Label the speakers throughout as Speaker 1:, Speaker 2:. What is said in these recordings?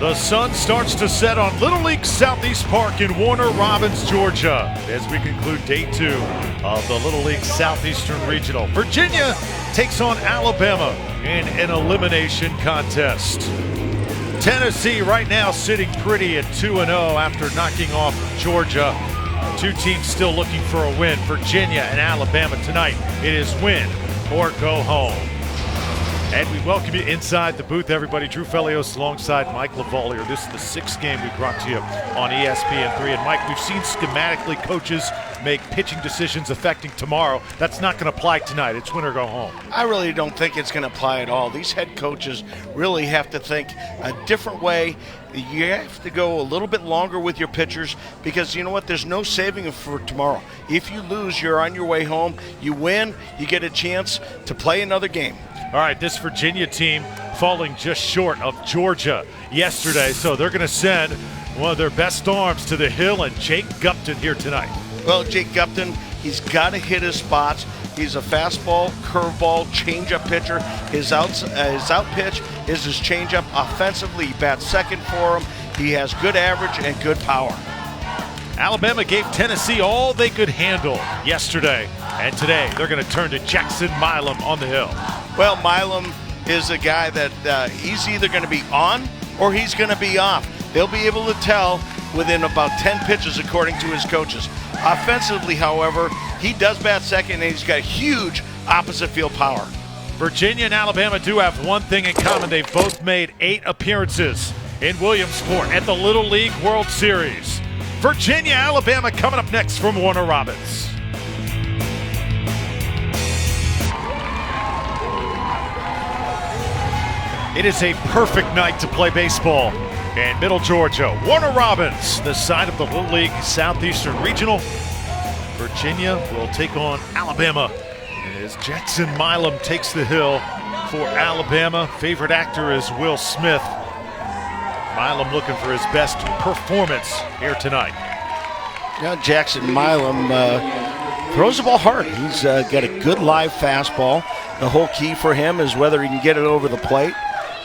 Speaker 1: The sun starts to set on Little League Southeast Park in Warner Robins, Georgia, as we conclude day 2 of the Little League Southeastern Regional. Virginia takes on Alabama in an elimination contest. Tennessee right now sitting pretty at 2-0 after knocking off Georgia. Two teams still looking for a win. Virginia and Alabama tonight. It is win or go home. And we welcome you inside the booth, everybody. Drew Felios alongside Mike Lavalier. This is the 6th game we brought to you on ESPN3. And Mike, we've seen schematically coaches make pitching decisions affecting tomorrow. That's not going to apply tonight. It's win or go home.
Speaker 2: I really don't think it's going to apply at all. These head coaches really have to think a different way. You have to go a little bit longer with your pitchers because you know what? There's no saving them for tomorrow. If you lose, you're on your way home. You win, you get a chance to play another game.
Speaker 1: All right, this Virginia team falling just short of Georgia yesterday, so they're going to send one of their best arms to the hill, and Jake Gupton here tonight.
Speaker 2: Well, Jake Gupton, he's got to hit his spots. He's a fastball, curveball, changeup pitcher. His out pitch is his changeup. Offensively, he bats second for him. He has good average and good power.
Speaker 1: Alabama gave Tennessee all they could handle yesterday, and today they're going to turn to Jackson Milam on the hill.
Speaker 2: Well, Milam is a guy that he's either going to be on or he's going to be off. They'll be able to tell within about 10 pitches according to his coaches. Offensively, however, he does bat second and he's got huge opposite field power.
Speaker 1: Virginia and Alabama do have one thing in common. They've both made 8 appearances in Williamsport at the Little League World Series. Virginia, Alabama coming up next from Warner Robins. It is a perfect night to play baseball in Middle Georgia. Warner Robins, the side of the Little League Southeastern Regional. Virginia will take on Alabama as Jackson Milam takes the hill for Alabama. Favorite actor is Will Smith. Milam looking for his best performance here tonight.
Speaker 2: Now Jackson Milam throws the ball hard. He's got a good live fastball. The whole key for him is whether he can get it over the plate.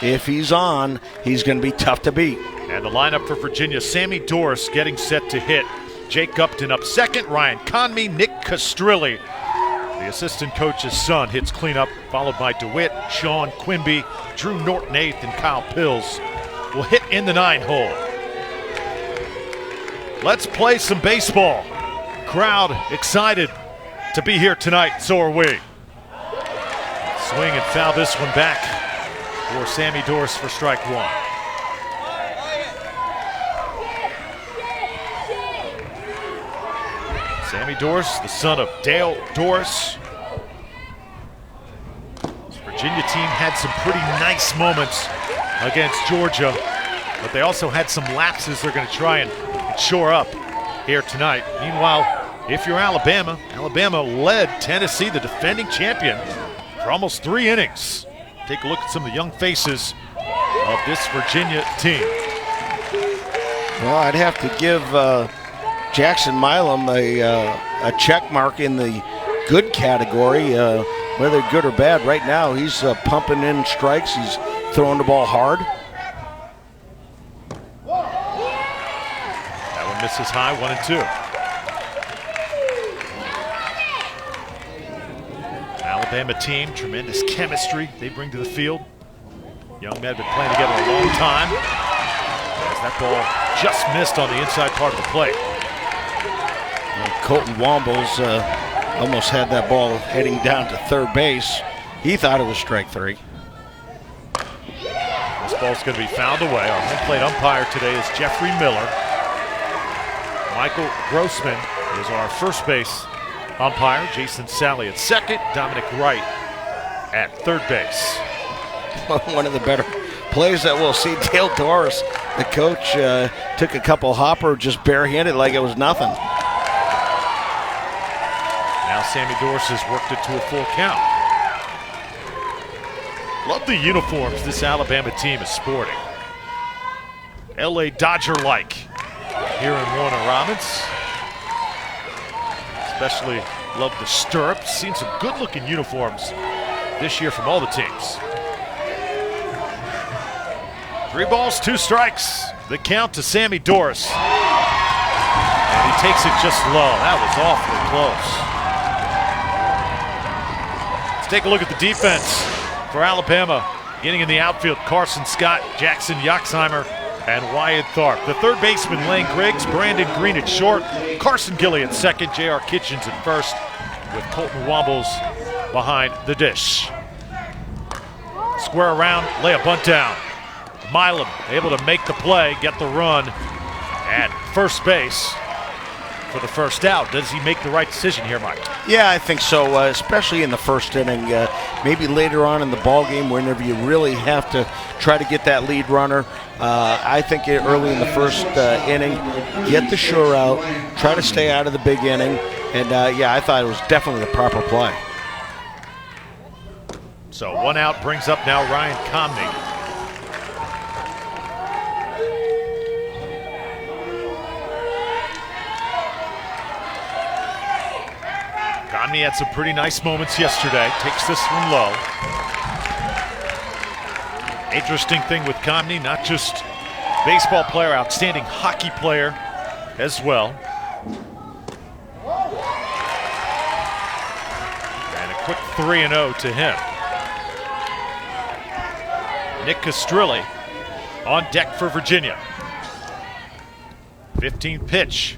Speaker 2: If he's on, he's going to be tough to beat.
Speaker 1: And the lineup for Virginia, Sammy Doris getting set to hit. Jake Gupton up second, Ryan Conmey, Nick Castrilli. The assistant coach's son hits cleanup, followed by DeWitt, Sean Quimby, Drew Norton eighth, and Kyle Pills will hit in the 9-hole. Let's play some baseball. Crowd excited to be here tonight, so are we. Swing and foul this one back for Sammy Doris for strike 1. Sammy Doris, the son of Dale Doris. This Virginia team had some pretty nice moments against Georgia, but they also had some lapses they're going to try and shore up here tonight. Meanwhile, if you're Alabama, Alabama led Tennessee, the defending champion, for almost 3 innings. Take a look at some of the young faces of this Virginia team.
Speaker 2: Well, I'd have to give Jackson Milam a check mark in the good category. Whether good or bad, right now he's pumping in strikes. He's throwing the ball hard.
Speaker 1: That one misses high, 1-2. Alabama team, tremendous chemistry they bring to the field. Young men have been playing together a long time. As that ball just missed on the inside part of the plate.
Speaker 2: Colton Wombles almost had that ball heading down to third base. He thought it was strike 3.
Speaker 1: This ball's going to be fouled away. Our home plate umpire today is Jeffrey Miller. Michael Grossman is our first base umpire. Jason Sally at second. Dominic Wright at third base.
Speaker 2: One of the better plays that we'll see. Dale Doris, the coach, took a couple hopper just barehanded like it was nothing.
Speaker 1: Now Sammy Doris has worked it to a full count. Love the uniforms this Alabama team is sporting. LA Dodger-like here in Warner Robins. Especially love the stirrups. Seen some good-looking uniforms this year from all the teams. 3 balls, 2 strikes. The count to Sammy Doris. And he takes it just low. That was awfully close. Let's take a look at the defense for Alabama. Getting in the outfield, Carson Scott, Jackson Yoxheimer, and Wyatt Tharp. The third baseman, Lane Griggs, Brandon Green at short, Carson Gilly at second, J.R. Kitchens at first, with Colton Wombles behind the dish. Square around, lay a bunt down. Milam able to make the play, get the run at first base for the first out. Does he make the right decision here, Mike?
Speaker 2: Yeah, I think so, especially in the first inning. Maybe later on in the ball game, whenever you really have to try to get that lead runner. I think early in the first inning, get the sure out, try to stay out of the big inning, and yeah, I thought it was definitely the proper play.
Speaker 1: So 1 out brings up now Ryan Comney. Comney had some pretty nice moments yesterday. Takes this one low. Interesting thing with Comney, not just baseball player, outstanding hockey player as well. And a quick 3-0 to him. Nick Castrilli on deck for Virginia. 15th pitch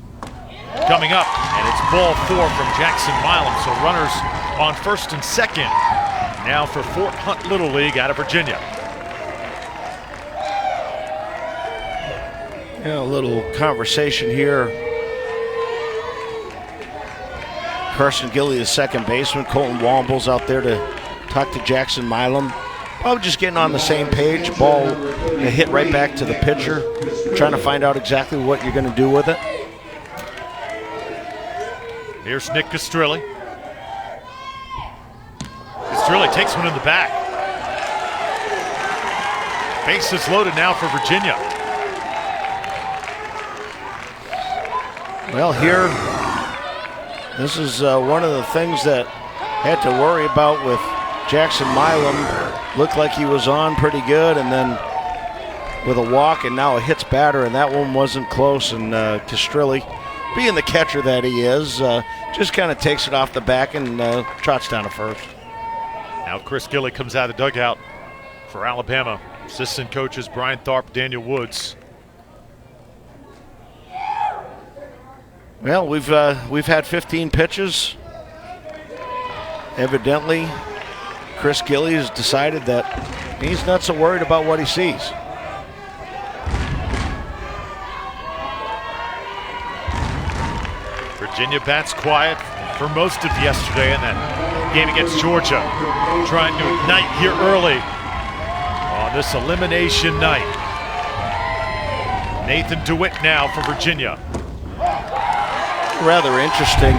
Speaker 1: coming up, and it's ball 4 from Jackson Milam. So runners on first and second now for Fort Hunt Little League out of Virginia.
Speaker 2: Yeah, a little conversation here. Carson Gilly, the second baseman. Colton Wombles out there to talk to Jackson Milam. Probably just getting on the same page. Ball hit right back to the pitcher. Trying to find out exactly what you're going to do with it.
Speaker 1: Here's Nick Castrilli. Castrilli takes one in the back. Bases loaded now for Virginia.
Speaker 2: Well, here, this is one of the things that I had to worry about with Jackson Milam. Looked like he was on pretty good, and then with a walk and now a hits batter, and that one wasn't close. And Castrilli, being the catcher that he is, just kind of takes it off the back and trots down to first.
Speaker 1: Now Chris Gilly comes out of the dugout for Alabama. Assistant coaches Brian Tharp, Daniel Woods.
Speaker 2: Well, we've had 15 pitches. Evidently, Chris Gilly has decided that he's not so worried about what he sees.
Speaker 1: Virginia bats quiet for most of yesterday in that game against Georgia. Trying to ignite here early on this elimination night. Nathan DeWitt now for Virginia.
Speaker 2: Rather interesting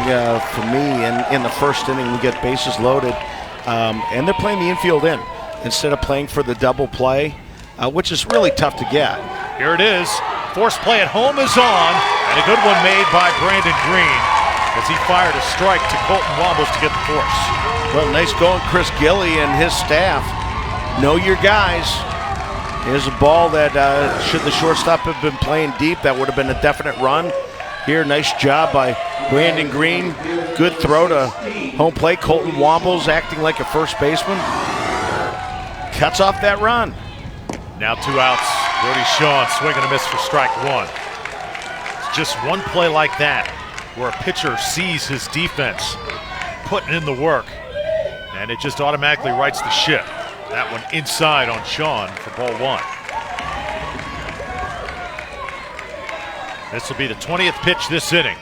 Speaker 2: for me. In the first inning, we get bases loaded, and they're playing the infield in instead of playing for the double play, which is really tough to get.
Speaker 1: Here it is. Force play at home is on, and a good one made by Brandon Green as he fired a strike to Colton Wombles to get the force.
Speaker 2: Well, nice going, Chris Gilly and his staff. Know your guys. Here's a ball that should the shortstop have been playing deep, that would have been a definite run. Here, nice job by Brandon Green. Good throw to home plate. Colton Wombles acting like a first baseman. Cuts off that run.
Speaker 1: Now 2 outs. Brody Shawn swinging a miss for strike 1. It's just one play like that where a pitcher sees his defense putting in the work, and it just automatically rights the ship. That one inside on Shawn for ball 1. This will be the 20th pitch this inning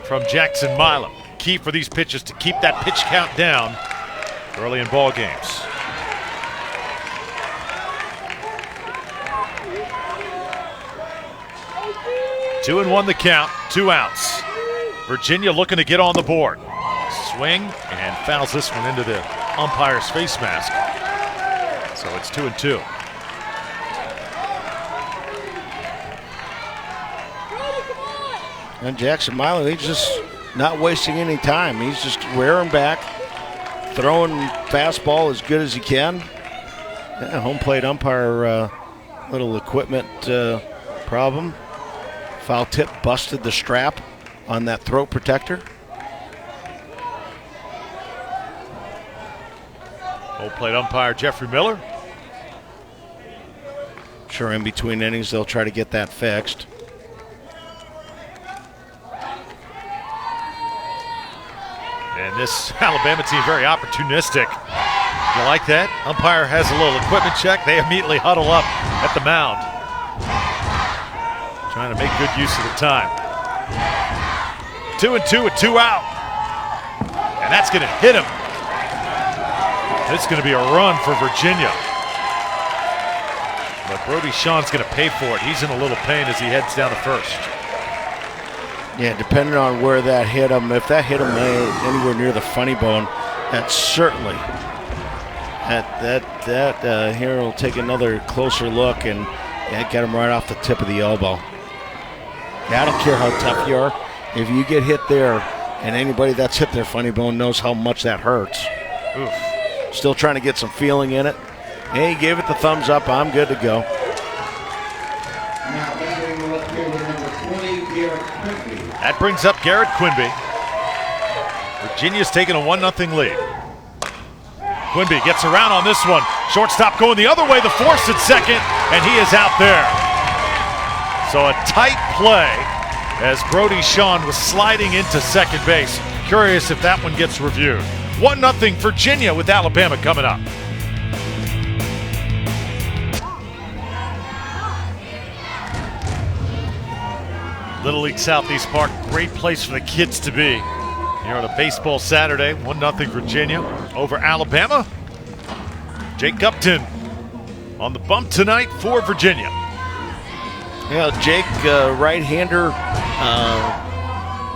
Speaker 1: from Jackson Milam. Key for these pitches to keep that pitch count down early in ball games. Two and 1 the count, 2 outs. Virginia looking to get on the board. Swing and fouls this one into the umpire's face mask. So it's 2 and 2.
Speaker 2: And Jackson Milam, he's just not wasting any time. He's just rearing back, throwing fastball as good as he can. Yeah, home plate umpire Little equipment problem. Foul tip busted the strap on that throat protector.
Speaker 1: Old plate umpire Jeffrey Miller.
Speaker 2: Sure, in between innings, they'll try to get that fixed.
Speaker 1: And this Alabama team very opportunistic. You like that? Umpire has a little equipment check. They immediately huddle up at the mound. Trying to make good use of the time. 2-2 with 2 out. And that's going to hit him. It's going to be a run for Virginia. But Brody Sean's going to pay for it. He's in a little pain as he heads down to first.
Speaker 2: Yeah, depending on where that hit him, if that hit him anywhere near the funny bone, that certainly, here will take another closer look and get him right off the tip of the elbow. Yeah, I don't care how tough you are. If you get hit there, and anybody that's hit their funny bone knows how much that hurts.
Speaker 1: Oof.
Speaker 2: Still trying to get some feeling in it. Hey, he gave it the thumbs up. I'm good to go.
Speaker 1: That brings up Garrett Quimby. Virginia's taking a 1-0 lead. Quimby gets around on this one. Shortstop going the other way, the force at second, and he is out there. So a tight play as Brody Sean was sliding into second base. Curious if that one gets reviewed. 1-0 Virginia with Alabama coming up. Little League Southeast Park, great place for the kids to be. Here on a baseball Saturday, 1-0 Virginia over Alabama. Jake Upton on the bump tonight for Virginia.
Speaker 2: Yeah, Jake, right-hander,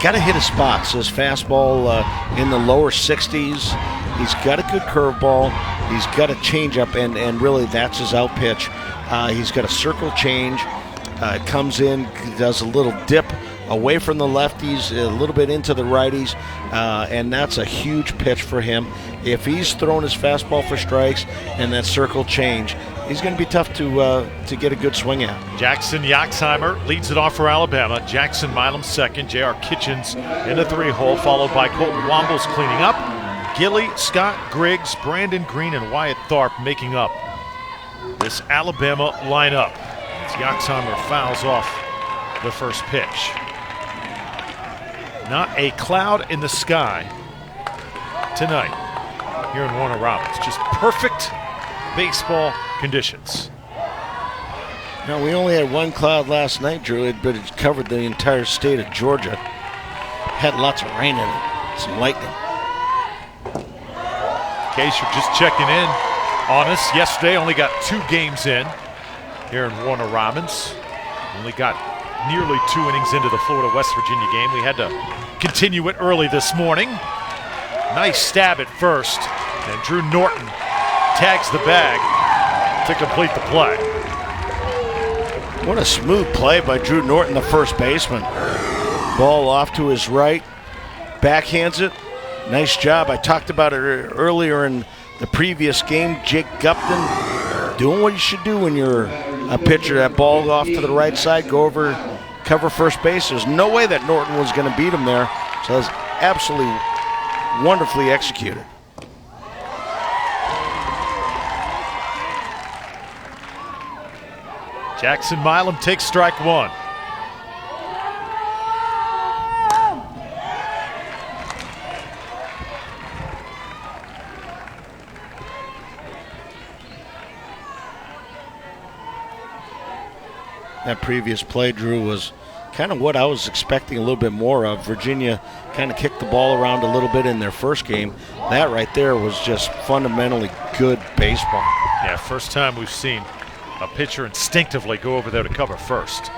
Speaker 2: got to hit his spots. His fastball in the lower 60s. He's got a good curveball. He's got a changeup, and really that's his out pitch. He's got a circle change. Comes in, does a little dip away from the lefties, a little bit into the righties, and that's a huge pitch for him. If he's throwing his fastball for strikes and that circle change, he's going to be tough to get a good swing at.
Speaker 1: Jackson Yaxheimer leads it off for Alabama. Jackson Milam second. J.R. Kitchens in the 3-hole, followed by Colton Wombles cleaning up. Gilly, Scott Griggs, Brandon Green, and Wyatt Tharp making up this Alabama lineup. As Yaxheimer fouls off the first pitch. Not a cloud in the sky tonight here in Warner Robins. Just perfect baseball conditions.
Speaker 2: Now, we only had one cloud last night, Drew, but it covered the entire state of Georgia. Had lots of rain in it, some lightning.
Speaker 1: In case you're just checking in on us, yesterday only got 2 games in here in Warner Robins. Only got nearly 2 innings into the Florida-West Virginia game. We had to continue it early this morning. Nice stab at first, and Drew Norton tags the bag to complete the play.
Speaker 2: What a smooth play by Drew Norton, the first baseman. Ball off to his right, backhands it. Nice job. I talked about it earlier in the previous game. Jake Upton doing what you should do when you're a pitcher. That ball off to the right side, go over, cover first base. There's no way that Norton was going to beat him there. So it was absolutely wonderfully executed.
Speaker 1: Jackson Milam takes strike 1.
Speaker 2: That previous play, Drew, was kind of what I was expecting a little bit more of. Virginia kind of kicked the ball around a little bit in their first game. That right there was just fundamentally good baseball.
Speaker 1: Yeah, first time we've seen a pitcher instinctively go over there to cover first.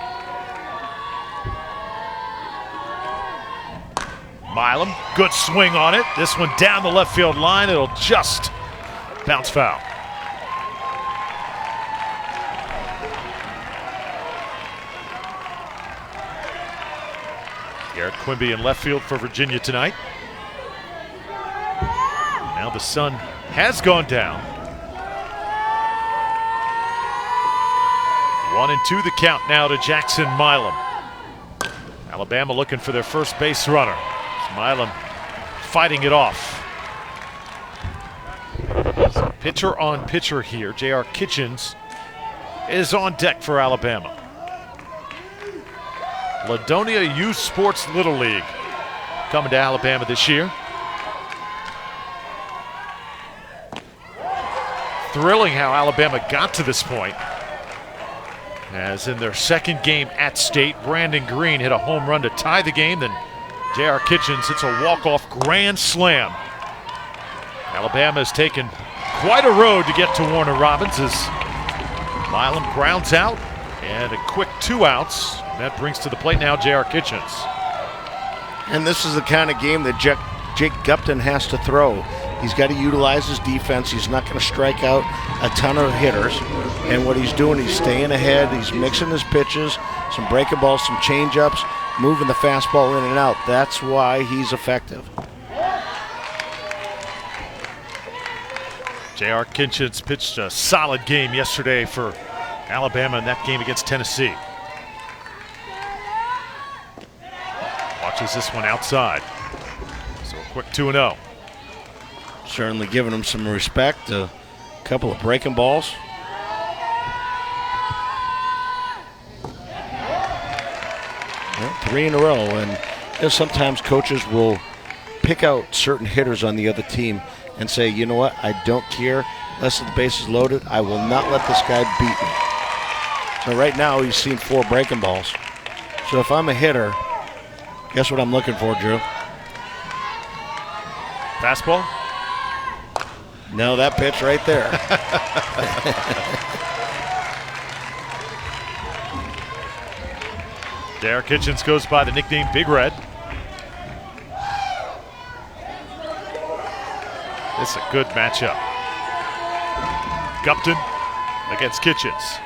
Speaker 1: Milam, good swing on it. This one down the left field line. It'll just bounce foul. Garrett Quimby in left field for Virginia tonight. Now the sun has gone down. 1-2 the count now to Jackson Milam. Alabama looking for their first base runner. Milam fighting it off. Pitcher on pitcher here. J.R. Kitchens is on deck for Alabama. Ladonia Youth Sports Little League coming to Alabama this year. Thrilling how Alabama got to this point. As in their second game at state, Brandon Green hit a home run to tie the game. Then J.R. Kitchens hits a walk-off grand slam. Alabama has taken quite a road to get to Warner Robins as Milam grounds out, and a quick 2 outs. That brings to the plate now J.R. Kitchens.
Speaker 2: And this is the kind of game that Jake Gupton has to throw. He's got to utilize his defense. He's not going to strike out a ton of hitters. And what he's doing, he's staying ahead. He's mixing his pitches, some breaking balls, some change-ups, moving the fastball in and out. That's why he's effective.
Speaker 1: J.R. Kitchens pitched a solid game yesterday for Alabama in that game against Tennessee. Watches this one outside. So a quick 2-0.
Speaker 2: Certainly giving him some respect. A couple of breaking balls. Well, 3 in a row. And sometimes coaches will pick out certain hitters on the other team and say, you know what, I don't care. Unless the base is loaded, I will not let this guy beat me. So right now he's seen 4 breaking balls. So if I'm a hitter, guess what I'm looking for, Drew?
Speaker 1: Fastball?
Speaker 2: No, that pitch right there.
Speaker 1: J.R. Kitchens goes by the nickname Big Red. This is a good matchup. Gupton against Kitchens.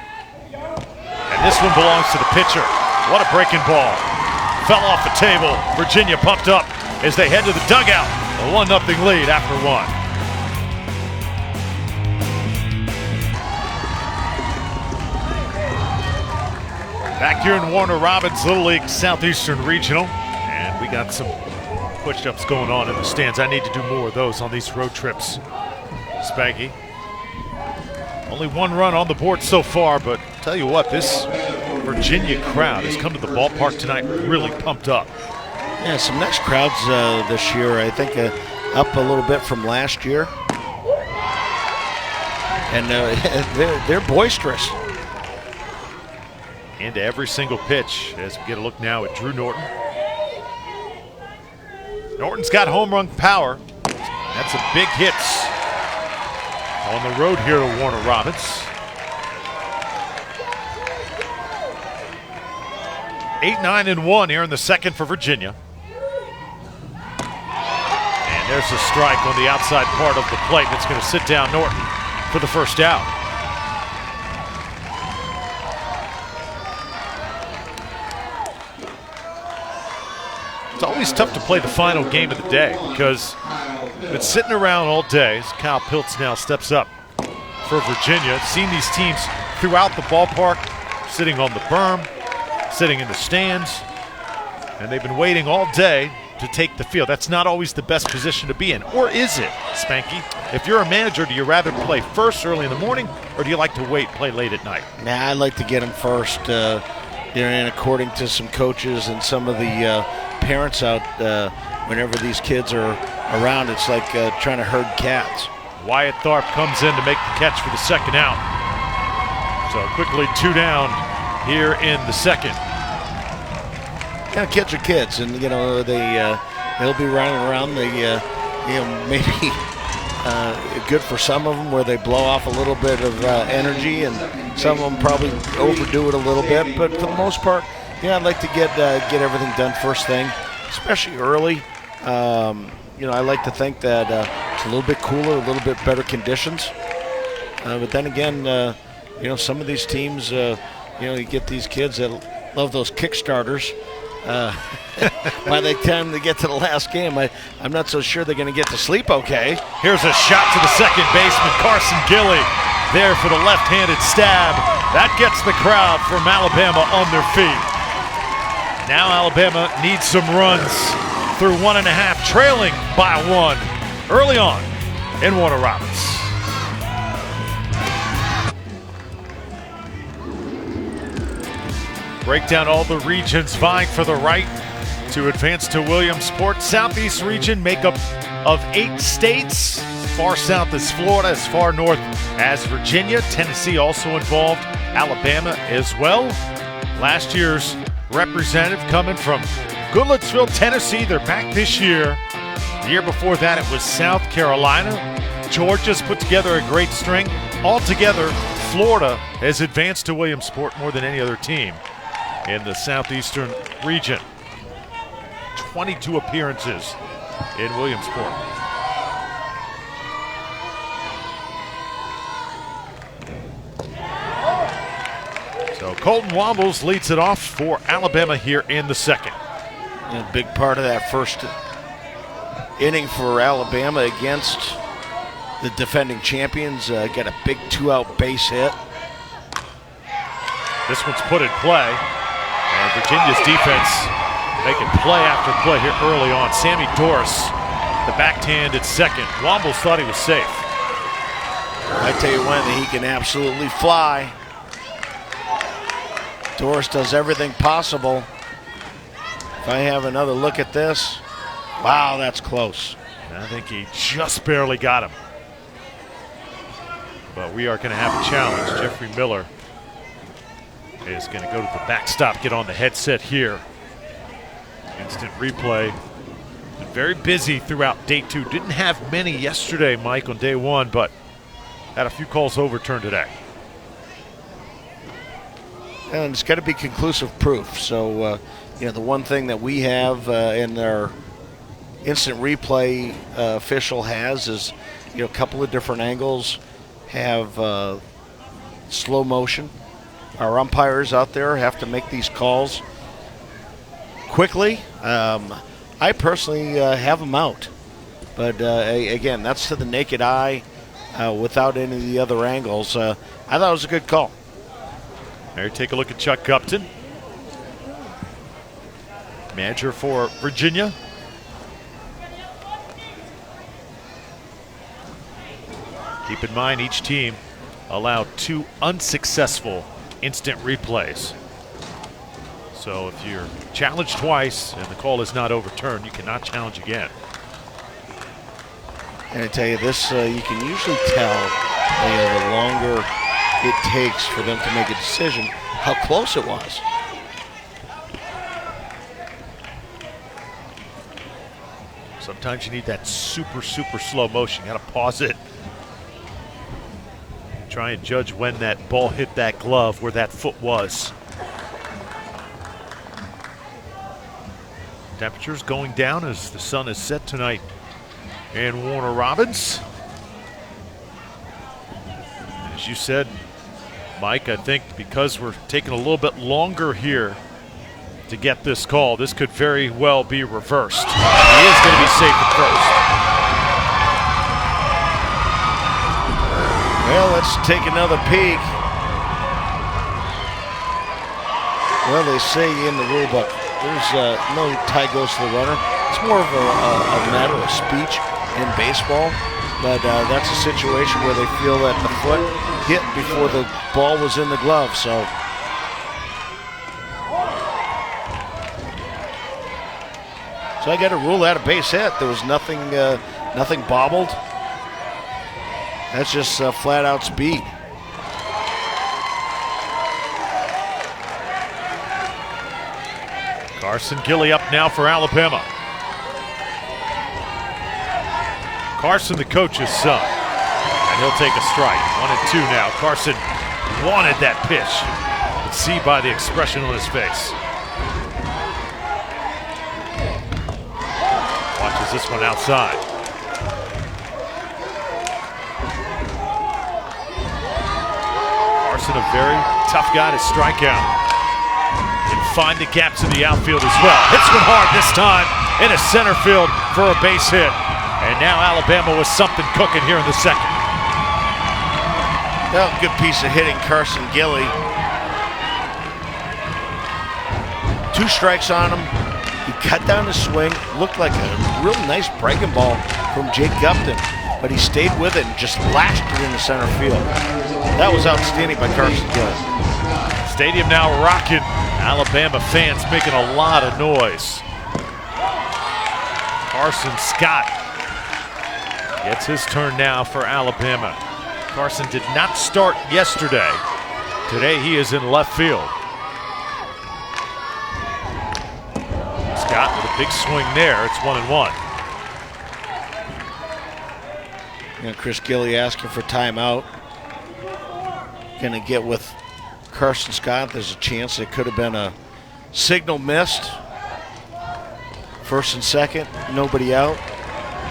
Speaker 1: And this one belongs to the pitcher. What a breaking ball. Fell off the table. Virginia pumped up as they head to the dugout. A 1-0 lead after 1. Back here in Warner Robins Little League Southeastern Regional. And we got some push-ups going on in the stands. I need to do more of those on these road trips, Spanky. Only 1 run on the board so far, but tell you what, this Virginia crowd has come to the ballpark tonight really pumped up.
Speaker 2: Yeah, some nice crowds this year. I think up a little bit from last year. And they're boisterous.
Speaker 1: Into every single pitch as we get a look now at Drew Norton. Norton's got home run power. That's a big hits on the road here to Warner Robins. Eight, 9, and 1 here in the second for Virginia. And there's a strike on the outside part of the plate that's going to sit down Norton for the first out. It's always tough to play the final game of the day because it's sitting around all day as Kyle Piltz now steps up for Virginia. Seen these teams throughout the ballpark, sitting on the berm, sitting in the stands, and they've been waiting all day to take the field. That's not always the best position to be in, or is it, Spanky? If you're a manager, do you rather play first early in the morning, or do you like to wait, play late at night?
Speaker 2: Nah, I like to get them first. And according to some coaches and some of the parents out, whenever these kids are around, it's like trying to herd cats.
Speaker 1: Wyatt Tharp comes in to make the catch for the second out. So quickly 2 down here in the second.
Speaker 2: Yeah, kids are kids, and they'll be running around. Maybe good for some of them where they blow off a little bit of energy, and some of them probably overdo it a little bit. But for the most part, yeah, I'd like to get everything done first thing, especially early. I like to think that it's a little bit cooler, a little bit better conditions. But then again, some of these teams, you get these kids that love those Kickstarters. By the time they get to the last game, I'm not so sure they're going to get to sleep okay.
Speaker 1: Here's a shot to the second baseman, Carson Gilly. there for the left-handed stab. That gets the crowd from Alabama on their feet. Now Alabama needs some runs through 1.5, trailing by 1 early on in Warner Robins. Break down all the regions vying for the right to advance to Williamsport. Southeast region makeup of 8 states. Far south is Florida, as far north as Virginia. Tennessee also involved, Alabama as well. Last year's representative coming from Goodlettsville, Tennessee. They're back this year. The year before that it was South Carolina. Georgia's put together a great string. Altogether, Florida has advanced to Williamsport more than any other team in the southeastern region. 22 appearances in Williamsport. So Colton Wombles leads it off for Alabama here in the second.
Speaker 2: And a big part of that first inning for Alabama against the defending champions. Got a big 2-out base hit.
Speaker 1: This one's put in play. And Virginia's defense making play after play here early on. Sammy Doris, the backhand at second. Wombles thought he was safe.
Speaker 2: I tell you when, he can absolutely fly. Doris does everything possible. If I have another look at this, wow, that's close.
Speaker 1: I think he just barely got him. But we are going to have a challenge. Jeffrey Miller is going to go to the backstop, get on the headset here. Instant replay. Been very busy throughout day 2. Didn't have many yesterday, Mike, on day 1, but had a few calls overturned today.
Speaker 2: And it's got to be conclusive proof. So, the one thing that we have in our instant replay official has is, a couple of different angles, have slow motion. Our umpires out there have to make these calls quickly. I personally have them out. But, again, that's to the naked eye without any of the other angles. I thought it was a good call.
Speaker 1: There, take a look at Chuck Gupton, manager for Virginia. Keep in mind, each team allowed 2 unsuccessful instant replays. So if you're challenged twice and the call is not overturned, you cannot challenge again.
Speaker 2: And I tell you this, you can usually tell the longer it takes for them to make a decision how close it was.
Speaker 1: Sometimes you need that super slow motion. You got to pause it. Try and judge when that ball hit that glove, where that foot was. Temperatures going down as the sun is set tonight in Warner Robins. As you said, Mike, I think because we're taking a little bit longer here to get this call, this could very well be reversed. He is going to be safe at first.
Speaker 2: Well, let's take another peek. Well, they say in the rule book, there's no tie goes to the runner. It's more of a matter of speech in baseball, but that's a situation where they feel that the foot hit before the ball was in the glove. So I got to rule that a base hit. There was nothing bobbled. That's just flat out speed.
Speaker 1: Carson Gilly up now for Alabama. Carson, the coach's son, and he'll take a strike. 1-2 now. Carson wanted that pitch. You can see by the expression on his face. Watches this one outside. Carson, a very tough guy to strike out. And find the gaps in the outfield as well. Hits one hard this time into center field for a base hit. And now Alabama with something cooking here in the second.
Speaker 2: Well, good piece of hitting, Carson Gilly. 2 strikes on him. He cut down the swing. Looked like a real nice breaking ball from Jake Gupton, but he stayed with it and just lashed it into center field. That was outstanding by Carson Gilly.
Speaker 1: Stadium now rocking. Alabama fans making a lot of noise. Carson Scott gets his turn now for Alabama. Carson did not start yesterday. Today he is in left field. Scott with a big swing there. It's 1-1.
Speaker 2: Chris Gilly asking for timeout. Gonna get with Carson Scott. There's a chance it could have been a signal missed. First and second, nobody out.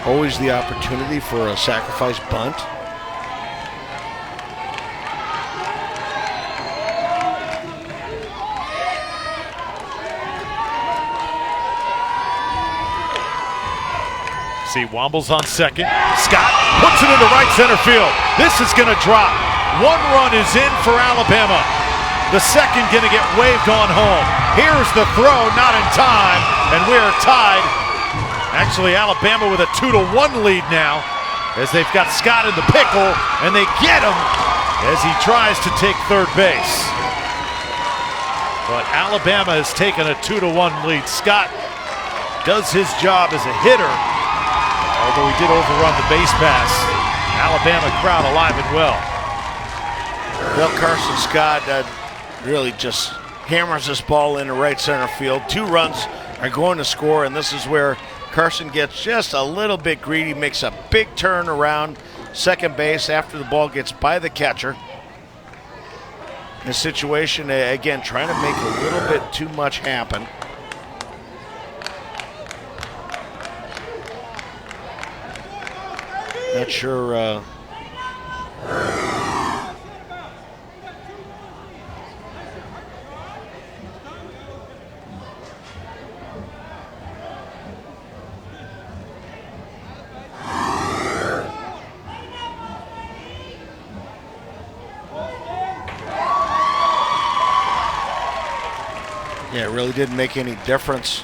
Speaker 2: Always the opportunity for a sacrifice bunt.
Speaker 1: See Womble's on second. Scott puts it into right center field. This is going to drop. 1 run is in for Alabama. The second going to get waved on home. Here's the throw, not in time, and we're tied. Actually, Alabama with a 2-1 lead now, as they've got Scott in the pickle, and they get him as he tries to take third base. But Alabama has taken a 2-1 lead. Scott does his job as a hitter, although he did overrun the base pass. Alabama crowd alive and well.
Speaker 2: Well, Carson Scott really just hammers this ball into right center field. 2 runs are going to score, and this is where Carson gets just a little bit greedy, makes a big turn around second base after the ball gets by the catcher. The situation, again, trying to make a little bit too much happen. Not sure. Yeah, it really didn't make any difference,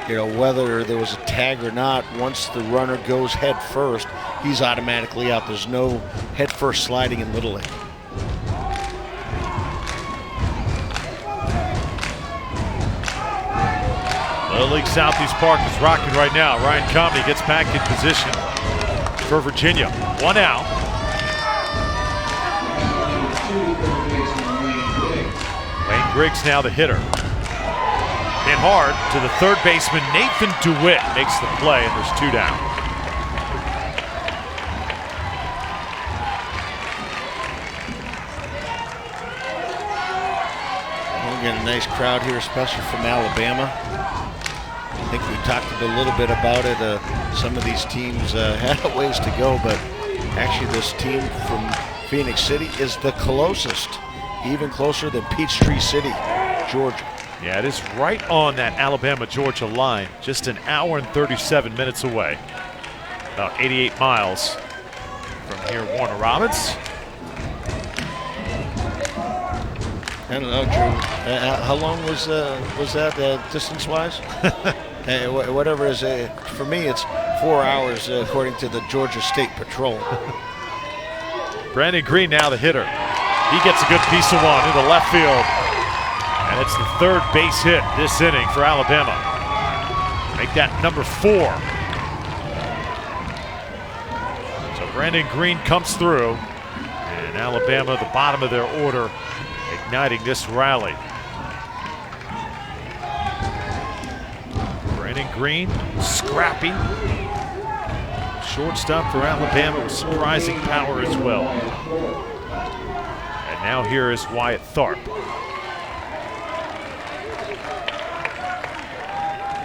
Speaker 2: whether there was a tag or not. Once the runner goes head first, he's automatically out. There's no head first sliding in Little League.
Speaker 1: Little League Southeast Park is rocking right now. Ryan Comedy gets back in position for Virginia. 1 out. Lane Griggs now the hitter. Hit hard to the third baseman. Nathan DeWitt makes the play, and there's 2 down.
Speaker 2: We're getting a nice crowd here, especially from Alabama. I think we talked a little bit about it. Some of these teams had a ways to go, but actually this team from Phenix City is the closest, even closer than Peachtree City, Georgia.
Speaker 1: Yeah, it is right on that Alabama-Georgia line, just an hour and 37 minutes away. About 88 miles from here, Warner Robins.
Speaker 2: I don't know, Drew. How long was that distance-wise? Whatever is, for me, it's 4 hours according to the Georgia State Patrol.
Speaker 1: Brandon Green now the hitter. He gets a good piece of one into left field. And it's the third base hit this inning for Alabama. Make that number 4. So Brandon Green comes through. And Alabama, the bottom of their order, igniting this rally. Brandon Green, scrappy. Shortstop for Alabama with surprising power as well. And now here is Wyatt Tharp.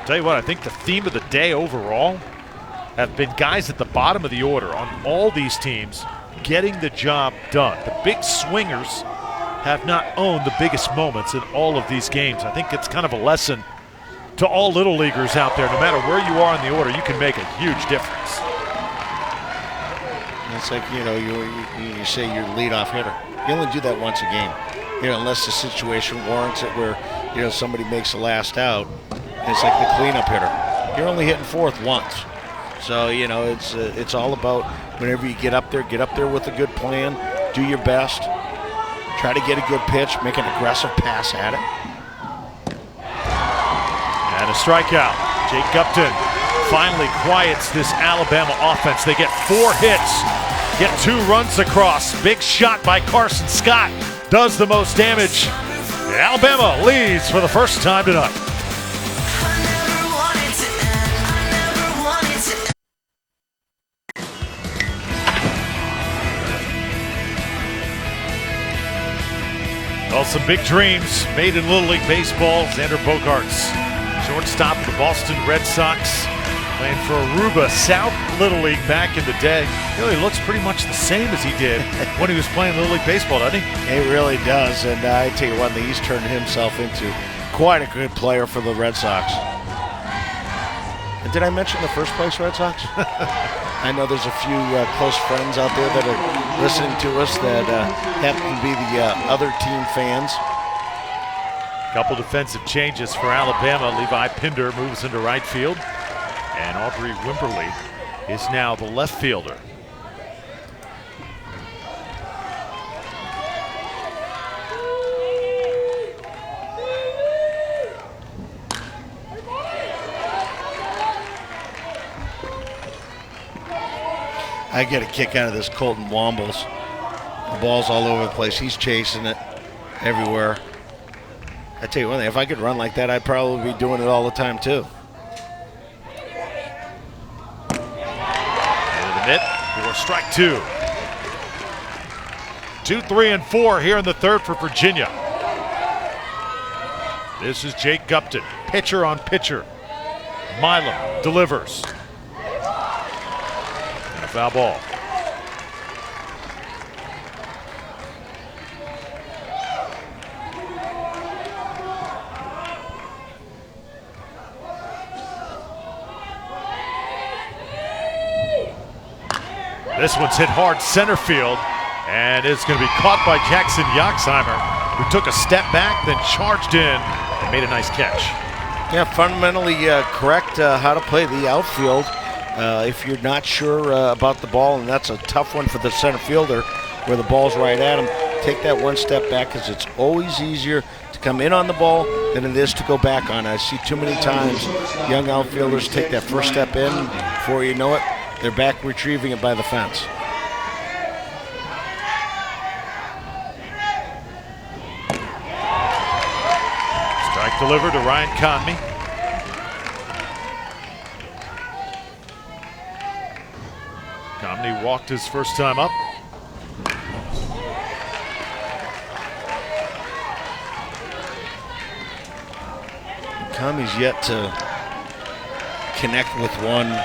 Speaker 1: Tell you what, I think the theme of the day overall have been guys at the bottom of the order on all these teams getting the job done. The big swingers have not owned the biggest moments in all of these games. I think it's kind of a lesson to all little leaguers out there. No matter where you are in the order, you can make a huge difference.
Speaker 2: It's like, you say you're leadoff hitter. You only do that once a game, unless the situation warrants it where, somebody makes the last out. It's like the cleanup hitter. You're only hitting fourth once. So, it's all about whenever you get up there with a good plan, do your best, try to get a good pitch, make an aggressive pass at it.
Speaker 1: And a strikeout. Jake Gupton finally quiets this Alabama offense. They get 4 hits, get 2 runs across. Big shot by Carson Scott does the most damage. And Alabama leads for the first time tonight. Well, some big dreams made in Little League Baseball. Xander Bogaerts, shortstop of the Boston Red Sox, playing for Aruba South Little League back in the day. He really looks pretty much the same as he did when he was playing Little League Baseball, doesn't he?
Speaker 2: It really does, and I tell you what, he's turned himself into quite a good player for the Red Sox. And did I mention the first place Red Sox? I know there's a few close friends out there that are listening to us that happen to be the other team fans.
Speaker 1: Couple defensive changes for Alabama. Levi Pinder moves into right field, and Aubrey Wimberly is now the left fielder.
Speaker 2: I get a kick out of this Colton Wombles. The ball's all over the place. He's chasing it everywhere. I tell you one thing, if I could run like that, I'd probably be doing it all the time too.
Speaker 1: Into the mitt for strike 2. 2, 3, and 4 here in the third for Virginia. This is Jake Gupton, pitcher on pitcher. Milam delivers. And a foul ball. This one's hit hard center field, and it's going to be caught by Jackson Yoxheimer, who took a step back, then charged in and made a nice catch.
Speaker 2: Yeah, fundamentally correct how to play the outfield. If you're not sure about the ball, and that's a tough one for the center fielder where the ball's right at him, take that one step back, because it's always easier to come in on the ball than it is to go back on it. I see too many times young outfielders take that first step in, before you know it, they're back retrieving it by the fence.
Speaker 1: Strike delivered to Ryan Conmey. Conmey walked his first time up.
Speaker 2: Conmey's yet to connect with one.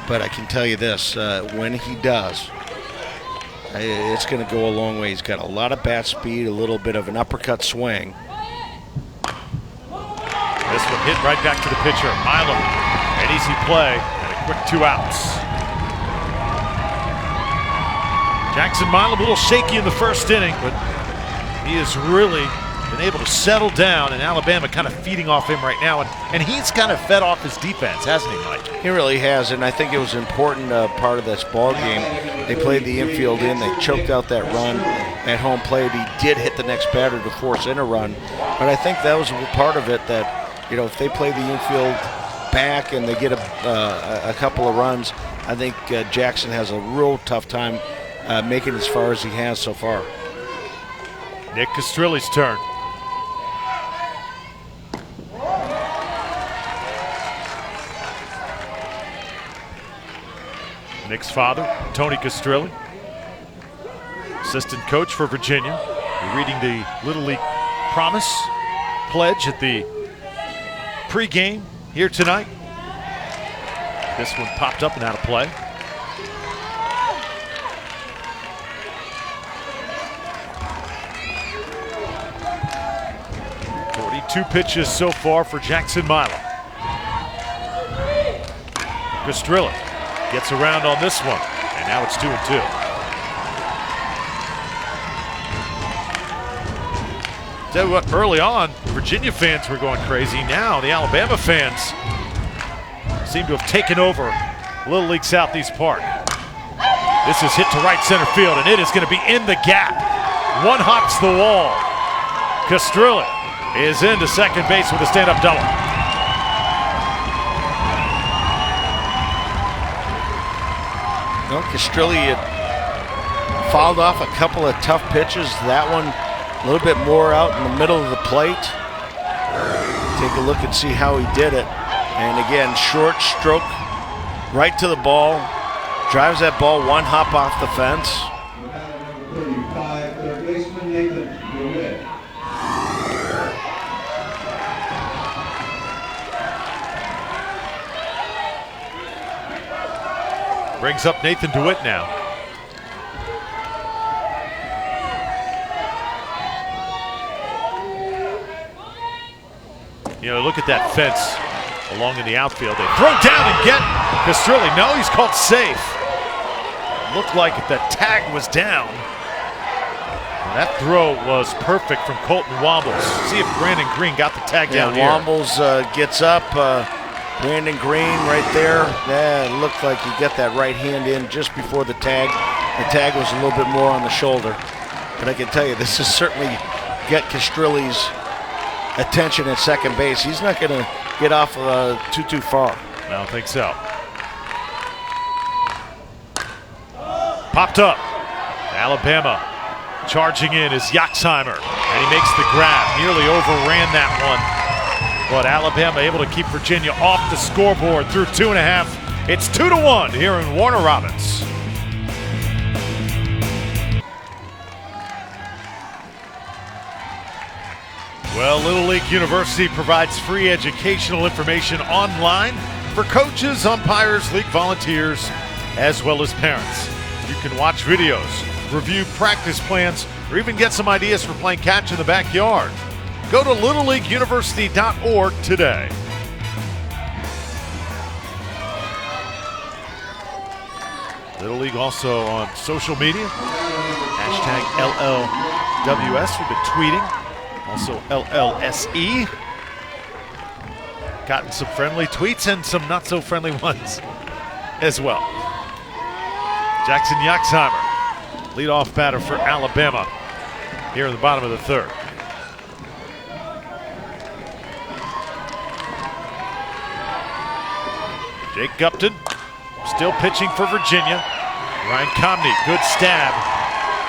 Speaker 2: But I can tell you this, when he does, it's going to go a long way. He's got a lot of bat speed, a little bit of an uppercut swing.
Speaker 1: This one hit right back to the pitcher, Milam. An easy play and a quick 2 outs. Jackson Milam a little shaky in the first inning, but he has really been able to settle down, and Alabama kind of feeding off him right now, and he's kind of fed off his defense, hasn't he, Mike?
Speaker 2: He really has, and I think it was an important part of this ball game. They played the infield in, they choked out that run at home plate. He did hit the next batter to force in a run, but I think that was part of it, that if they play the infield back and they get a couple of runs, I think Jackson has a real tough time making as far as he has so far.
Speaker 1: Nick Castrilli's turn. Nick's father, Tony Castrilli, assistant coach for Virginia. We're reading the Little League Promise pledge at the pregame here tonight. This one popped up and out of play. Two pitches so far for Jackson Milam. Castrilli Gets around on this one, and now it's 2-2. Tell you what, early on, Virginia fans were going crazy. Now the Alabama fans seem to have taken over Little League Southeast Park. This is hit to right center field, and it is going to be in the gap. One hops the wall. Castrilli is into second base with a stand-up double.
Speaker 2: Well, Castrilli had fouled off a couple of tough pitches. That one a little bit more out in the middle of the plate. Take a look and see how he did it. And again, short stroke, right to the ball. Drives that ball one hop off the fence.
Speaker 1: Brings up Nathan DeWitt now. You know, look at that fence along in the outfield. They throw down and get Castrilli. No, he's called safe. Looked like the tag was down. And that throw was perfect from Colton Wombles. See if Brandon Green got the tag down here.
Speaker 2: Wombles gets up. Brandon Green right there. Yeah, it looked like he got that right hand in just before the tag. The tag was a little bit more on the shoulder. But I can tell you, this has certainly got Castrilli's attention at second base. He's not going to get off too far.
Speaker 1: I don't think so. Popped up. Alabama charging in is Yaxheimer, and he makes the grab. Nearly overran that one. But Alabama able to keep Virginia off the scoreboard through 2.5. It's 2-1 here in Warner Robins. Well, Little League University provides free educational information online for coaches, umpires, league volunteers, as well as parents. You can watch videos, review practice plans, or even get some ideas for playing catch in the backyard. Go to littleleagueuniversity.org today. Little League also on social media. Hashtag LLWS. We've been tweeting. Also LLSE. Gotten some friendly tweets and some not so friendly ones as well. Jackson Yaxheimer, leadoff batter for Alabama here in the bottom of the third. Jake Gupton still pitching for Virginia. Ryan Comney, good stab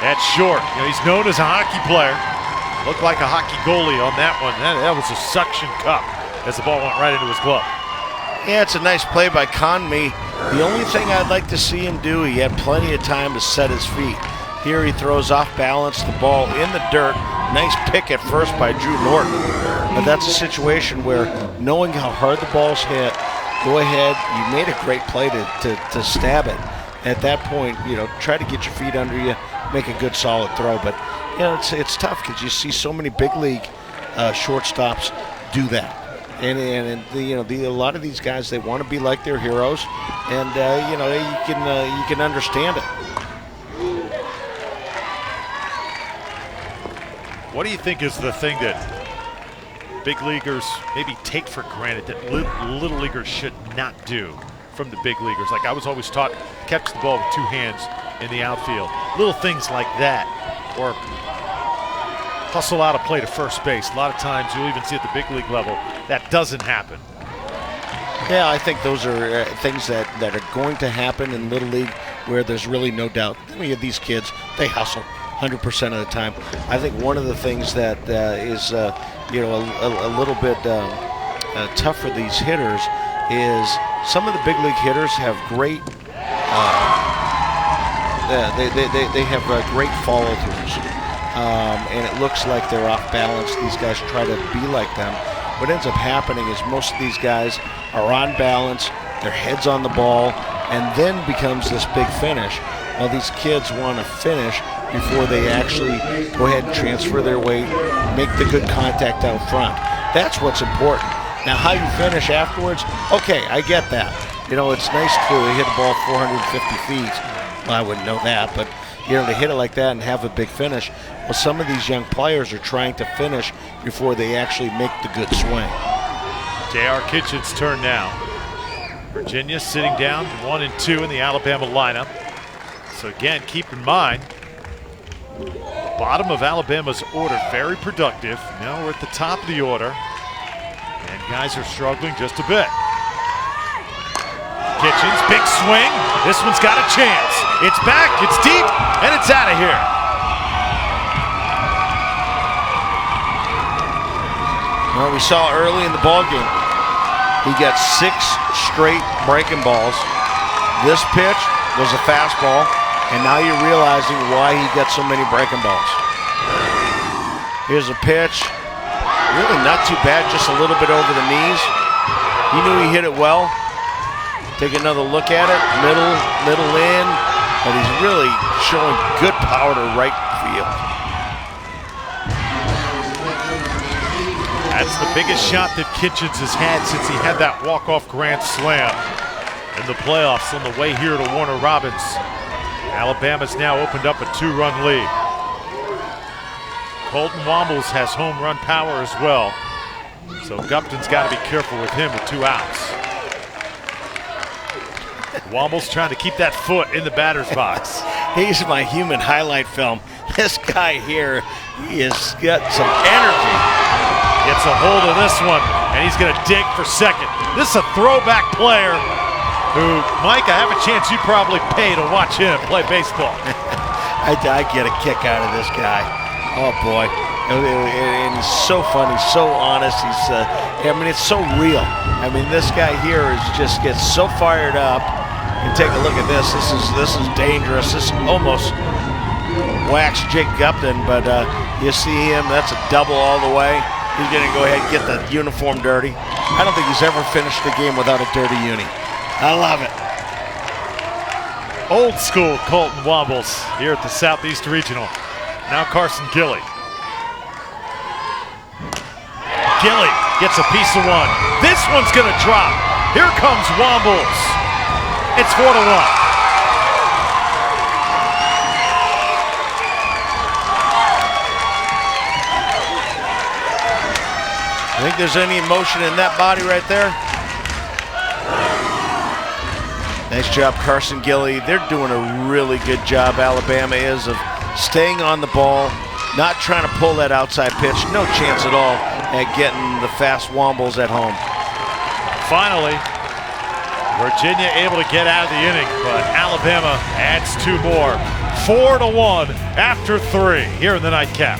Speaker 1: at short. You know, he's known as a hockey player. Looked like a hockey goalie on that one. That was a suction cup as the ball went right into his glove.
Speaker 2: Yeah, it's a nice play by Conmee. The only thing I'd like to see him do, he had plenty of time to set his feet. Here he throws off balance, the ball in the dirt. Nice pick at first by Drew Norton. But that's a situation where knowing how hard the ball's hit, go ahead, you made a great play to stab it. At that point, you know, try to get your feet under you, make a good solid throw. But, you know, it's tough because you see so many big league shortstops do that. And you know, a lot of these guys, they want to be like their heroes, and you know, you can understand it.
Speaker 1: What do you think is the thing that big leaguers maybe take for granted that little leaguers should not do from the big leaguers? Like I was always taught, catch the ball with two hands in the outfield. Little things like that, or hustle out a play to first base. A lot of times you'll even see at the big league level that doesn't happen.
Speaker 2: Yeah, I think those are things that are going to happen in Little League where there's really no doubt. Many of these kids, they hustle 100% of the time. I think one of the things that is you know, a little bit tough for these hitters is some of the big league hitters have great they have great follow-throughs. And it looks like they're off balance. These guys try to be like them. What ends up happening is most of these guys are on balance, their head's on the ball, and then becomes this big finish. Well, these kids want to finish before they actually go ahead and transfer their weight, make the good contact out front. That's what's important. Now, how you finish afterwards, okay, I get that. You know, it's nice to hit a ball 450 feet. Well, I wouldn't know that, but you know, to hit it like that and have a big finish. Well, some of these young players are trying to finish before they actually make the good swing.
Speaker 1: J.R. Kitchen's turn now. Virginia sitting down 1 and 2 in the Alabama lineup. So again, keep in mind, the bottom of Alabama's order very productive. Now we're at the top of the order, and guys are struggling just a bit. Kitchens, big swing. This one's got a chance. It's back, it's deep, and it's out of here.
Speaker 2: Well, we saw early in the ballgame, he got 6 straight breaking balls. This pitch was a fastball, and now you're realizing why he got so many breaking balls. Here's a pitch, really not too bad, just a little bit over the knees. He knew he hit it well. Take another look at it, middle in, but he's really showing good power to right field.
Speaker 1: That's the biggest shot that Kitchens has had since he had that walk-off grand slam in the playoffs on the way here to Warner Robins. Alabama's now opened up a 2-run lead. Colton Wombles has home run power as well, so Gupton's got to be careful with him with 2 outs. Wombles trying to keep that foot in the batter's box.
Speaker 2: He's my human highlight film. This guy here, he has got some energy.
Speaker 1: Gets a hold of this one, and he's going to dig for second. This is a throwback player who, Mike, I have a chance you'd probably pay to watch him play baseball.
Speaker 2: I get a kick out of this guy. Oh, boy. And he's so funny, so honest. I mean, it's so real. I mean, this guy here just gets so fired up. And take a look at this. This is dangerous. This almost waxed Jake Gupton, but you see him. That's a double all the way. He's going to go ahead and get the uniform dirty. I don't think he's ever finished a game without a dirty uni. I love it.
Speaker 1: Old school Colton Wombles here at the Southeast Regional. Now Carson Gilly. Gilly gets a piece of one. This one's going to drop. Here comes Wombles. It's 4-1.
Speaker 2: I think there's any emotion in that body right there. Nice job, Carson Gilly. They're doing a really good job, Alabama is, of staying on the ball, not trying to pull that outside pitch. No chance at all at getting the fast Wombles at home.
Speaker 1: Finally, Virginia able to get out of the inning, but Alabama adds 2 more. 4-1 after 3 here in the nightcap.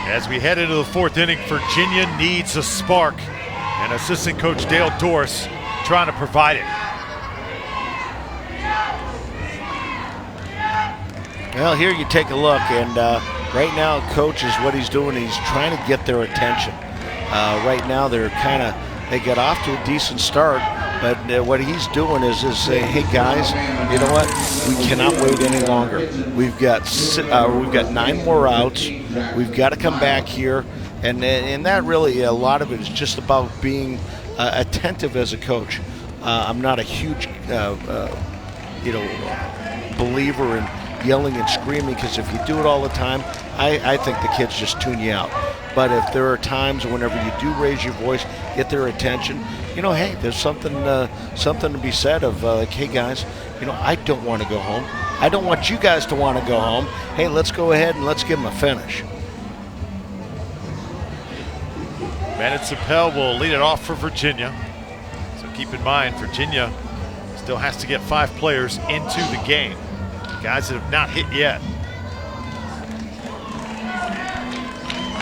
Speaker 1: As we head into the 4th inning, Virginia needs a spark, and assistant coach Dale Doris trying to provide it.
Speaker 2: Well, here you take a look, and right now, coach is what he's doing. He's trying to get their attention. Right now, they got off to a decent start, but what he's doing is saying, "Hey guys, you know what? We cannot wait any longer. We've got 9 more outs. We've got to come back here." And that really, a lot of it is just about being attentive as a coach. I'm not a huge, believer in yelling and screaming, because if you do it all the time, I think the kids just tune you out. But if there are times whenever you do raise your voice, get their attention, hey, there's something to be said of like, hey guys, I don't want to go home. I don't want you guys to want to go home. Hey, let's go ahead and let's give them a finish.
Speaker 1: Bennett Chappelle will lead it off for Virginia. So keep in mind, Virginia still has to get 5 players into the game. Guys that have not hit yet.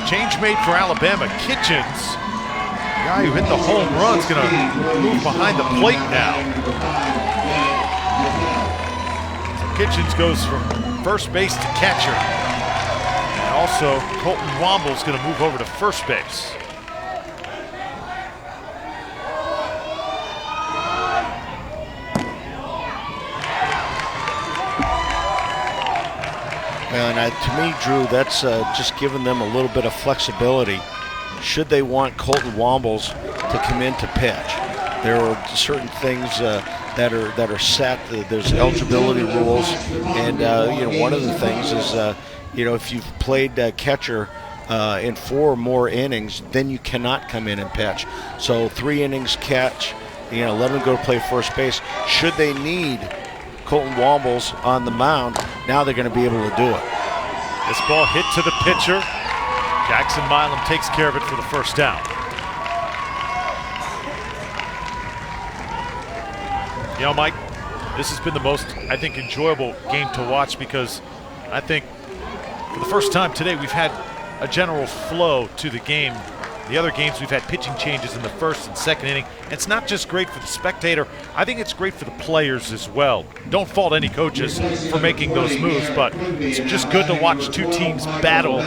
Speaker 1: Change made for Alabama. Kitchens, the guy who hit the home run, is going to move behind the plate now. So Kitchens goes from first base to catcher. And also, Colton Womble is going to move over to first base.
Speaker 2: And to me, Drew, that's just giving them a little bit of flexibility should they want Colton Wombles to come in to pitch. There are certain things that are set. There's eligibility rules, and one of the things is if you've played catcher in 4 or more innings, then you cannot come in and pitch. So 3 innings catch, let them go play first base. Should they need Colton Wombles on the mound, now they're going to be able to do it.
Speaker 1: This ball hit to the pitcher. Jackson Milam takes care of it for the first down. Mike, this has been the most, I think, enjoyable game to watch, because I think for the first time today we've had a general flow to the game. The other games we've had pitching changes in the first and second inning. It's not just great for the spectator, I think it's great for the players as well. Don't fault any coaches for making those moves, but it's just good to watch 2 teams battle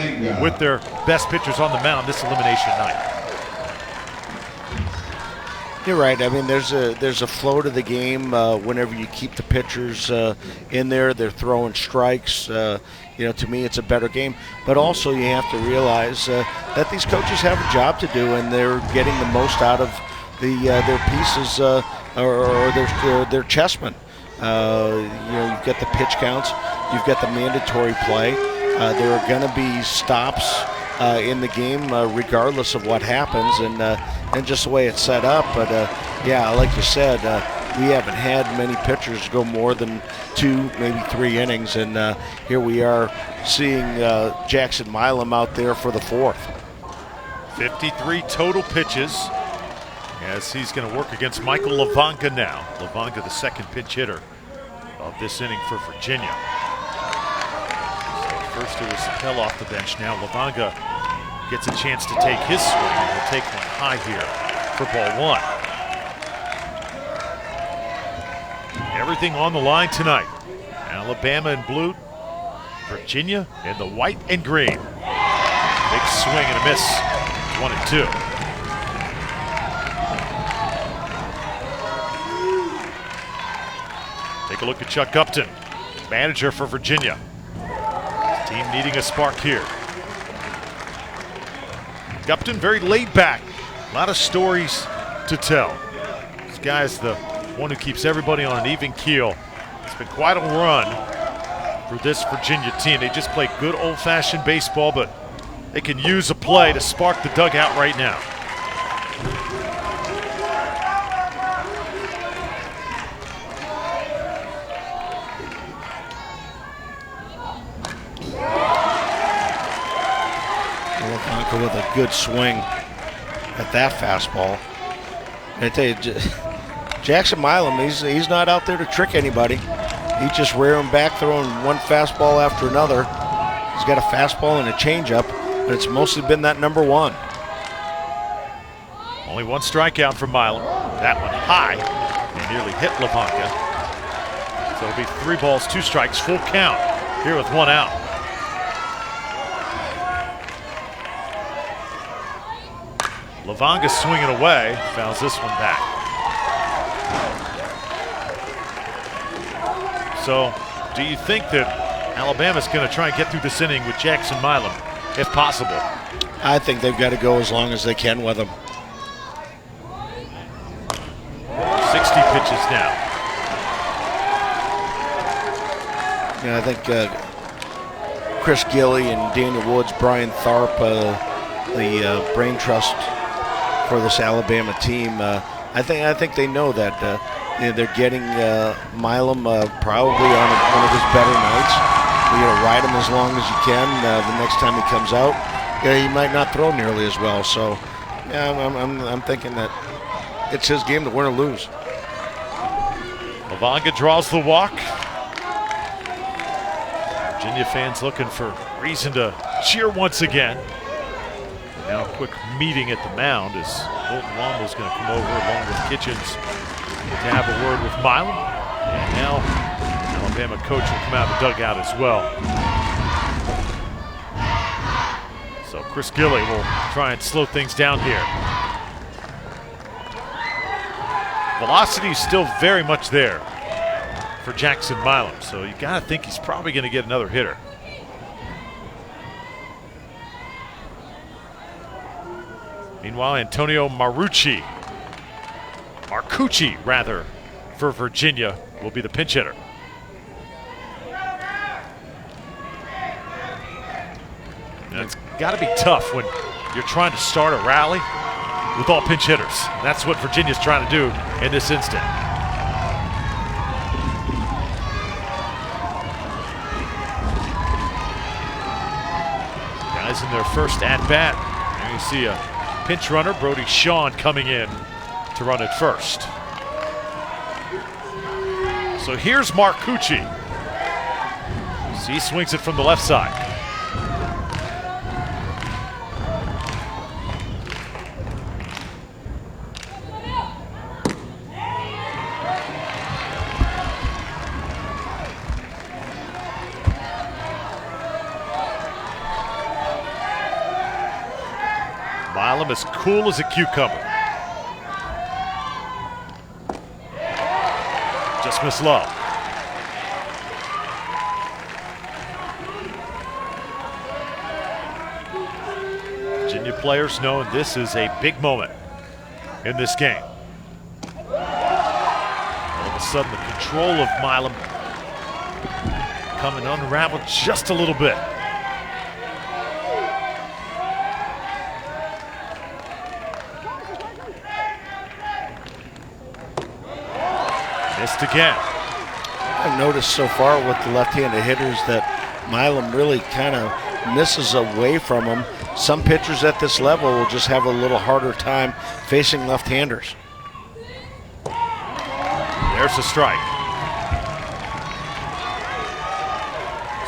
Speaker 1: with their best pitchers on the mound this elimination night.
Speaker 2: You're right. I mean, there's a flow to the game whenever you keep the pitchers in there. They're throwing strikes. To me, it's a better game. But also, you have to realize that these coaches have a job to do, and they're getting the most out of their pieces or their chessmen. You've got the pitch counts. You've got the mandatory play. There are going to be stops in the game regardless of what happens, and just the way it's set up. But like you said, we haven't had many pitchers go more than 2, maybe 3 innings, and here we are seeing Jackson Milam out there for the 4th.
Speaker 1: 53 total pitches, as he's going to work against Michael Levanga now. Levanga, the second pinch hitter of this inning for Virginia. So first it was Pell off the bench. Now Levanga gets a chance to take his swing, and he'll take one high here for ball 1. Everything on the line tonight. Alabama in blue, Virginia in the white and green. Big swing and a miss. 1-2. Take a look at Chuck Upton, manager for Virginia. His team needing a spark here. Upton very laid back. A lot of stories to tell. This guy's the one who keeps everybody on an even keel. It's been quite a run for this Virginia team. They just play good old-fashioned baseball, but they can use a play to spark the dugout right now.
Speaker 2: Levanga with a good swing at that fastball. And I tell you, Jackson Milam, he's not out there to trick anybody. He's just rearing back, throwing one fastball after another. He's got a fastball and a changeup, but it's mostly been that number 1.
Speaker 1: Only 1 strikeout from Milam. That one high and nearly hit Levanga. So it'll be 3 balls, 2 strikes, full count here with 1 out. Levanga swinging away, fouls this one back. So, do you think that Alabama's going to try and get through this inning with Jackson Milam, if possible?
Speaker 2: I think they've got to go as long as they can with him.
Speaker 1: 60 pitches now.
Speaker 2: I think Chris Gilley and Daniel Woods, Brian Tharp, the brain trust for this Alabama team, I think they know that they're getting Milam probably on one of his better nights. You're going to ride him as long as you can. The next time he comes out, he might not throw nearly as well. So, I'm thinking that it's his game to win or lose.
Speaker 1: Levanga draws the walk. Virginia fans looking for reason to cheer once again. Now a quick meeting at the mound as Colton Wombles going to come over along with Kitchens to have a word with Milam. And now Alabama coach will come out of the dugout as well. So Chris Gilley will try and slow things down here. Velocity is still very much there for Jackson Milam, so you got to think he's probably going to get another hitter. Meanwhile, Antonio Marcucci, for Virginia, will be the pinch hitter. And it's got to be tough when you're trying to start a rally with all pinch hitters. That's what Virginia's trying to do in this instant. Guys in their first at-bat. And you see a pinch runner, Brody Shawn, coming in to run at first. So here's Marcucci. See, he swings it from the left side. Milam as cool as a cucumber. Just missed low. Virginia players know this is a big moment in this game. All of a sudden, the control of Milam coming unraveled just a little bit. Missed again.
Speaker 2: I've noticed so far with the left-handed hitters that Milam really kind of misses away from them. Some pitchers at this level will just have a little harder time facing left-handers.
Speaker 1: There's a strike.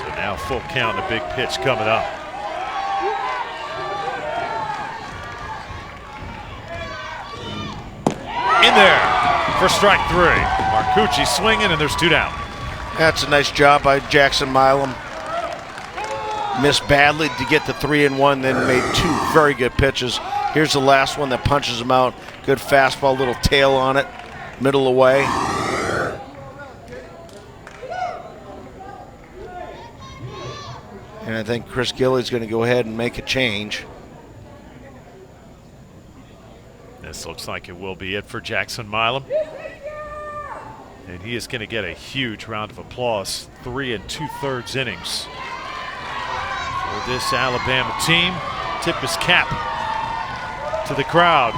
Speaker 1: So now full count, a big pitch coming up. In there for strike three. Marcucci swinging, and there's two down.
Speaker 2: That's a nice job by Jackson Milam. Missed badly to get the 3-1, then made two very good pitches. Here's the last one that punches him out. Good fastball, little tail on it, middle away. And I think Chris Gillies going to go ahead and make a change.
Speaker 1: This looks like it will be it for Jackson Milam. And he is going to get a huge round of applause. 3 2/3 innings for this Alabama team. Tip his cap to the crowd.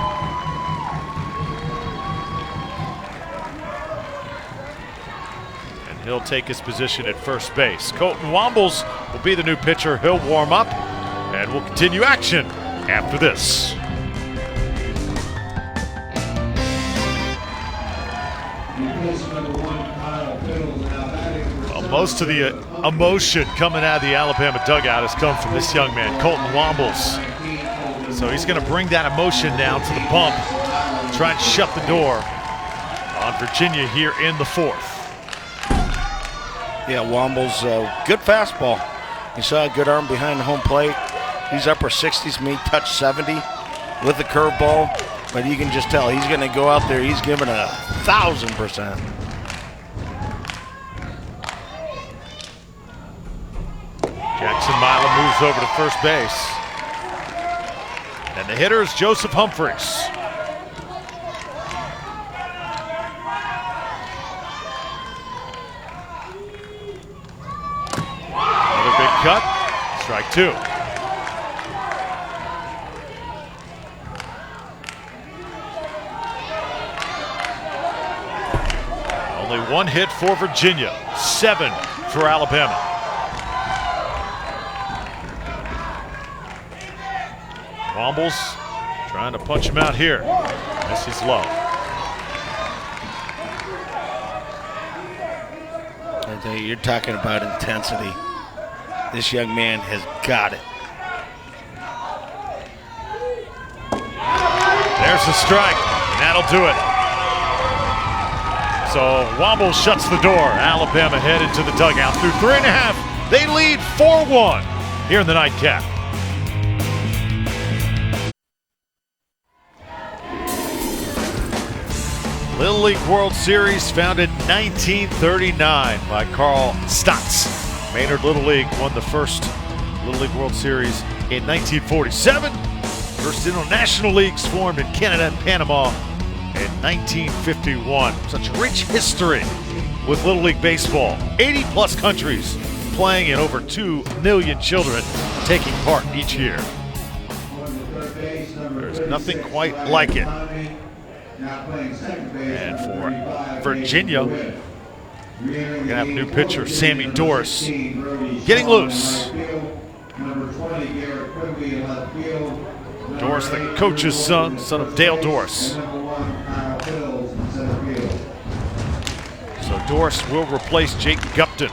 Speaker 1: And he'll take his position at first base. Colton Wombles will be the new pitcher. He'll warm up, and we'll continue action after this. Well, most of the emotion coming out of the Alabama dugout has come from this young man, Colton Wombles. So he's going to bring that emotion down to the bump, try and shut the door on Virginia here in the fourth.
Speaker 2: Yeah, Wombles, good fastball. You saw a good arm behind the home plate. He's upper 60s, may touch 70 with the curveball. But you can just tell he's going to go out there. He's giving 1,000%.
Speaker 1: Jackson Milam moves over to first base. And the hitter is Joseph Humphreys. Another big cut. Strike two. Only one hit for Virginia, 7 for Alabama. Wombles trying to punch him out here. Misses low.
Speaker 2: I tell you, you're talking about intensity. This young man has got it.
Speaker 1: There's the strike, and that'll do it. So Wombles shuts the door. Alabama headed to the dugout through 3.5. They lead 4-1 here in the nightcap. Little League World Series founded 1939 by Carl Stotts. Maynard Little League won the first Little League World Series in 1947. First international leagues formed in Canada and Panama in 1951. Such rich history with Little League Baseball. 80-plus countries playing and over 2 million children taking part each year. There's nothing quite like it. And for Virginia, we're going to have a new pitcher, Sammy Doris, getting loose. Doris, the coach's son of Dale Doris. So Doris will replace Jake Gupton.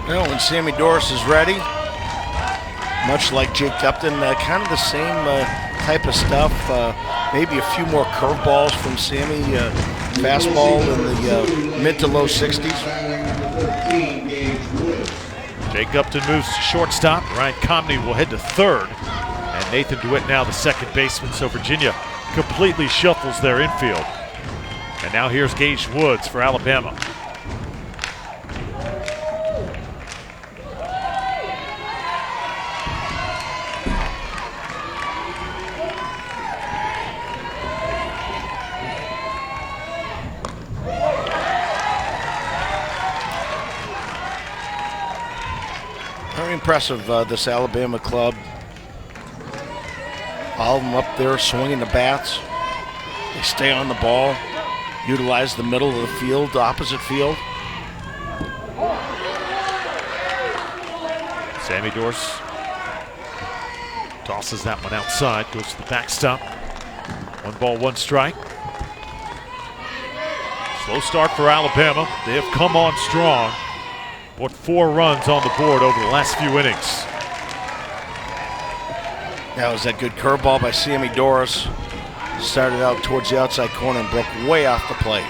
Speaker 2: Well, when Sammy Doris is ready, much like Jake Gupton, kind of the same type of stuff. Maybe a few more curveballs from Sammy. Fastball in the mid to low 60s.
Speaker 1: Jake Gupton moves to shortstop. Ryan Comney will head to third. And Nathan DeWitt now the second baseman. So Virginia completely shuffles their infield. And now here's Gage Woods for Alabama.
Speaker 2: Very impressive, this Alabama club. All of them up there swinging the bats. They stay on the ball, utilize the middle of the field, the opposite field.
Speaker 1: Sammy Doris tosses that one outside, goes to the backstop. 1 ball, 1 strike. Slow start for Alabama. They have come on strong. Put 4 runs on the board over the last few innings.
Speaker 2: That was that good curveball by Sammy Doris. Started out towards the outside corner and broke way off the plate.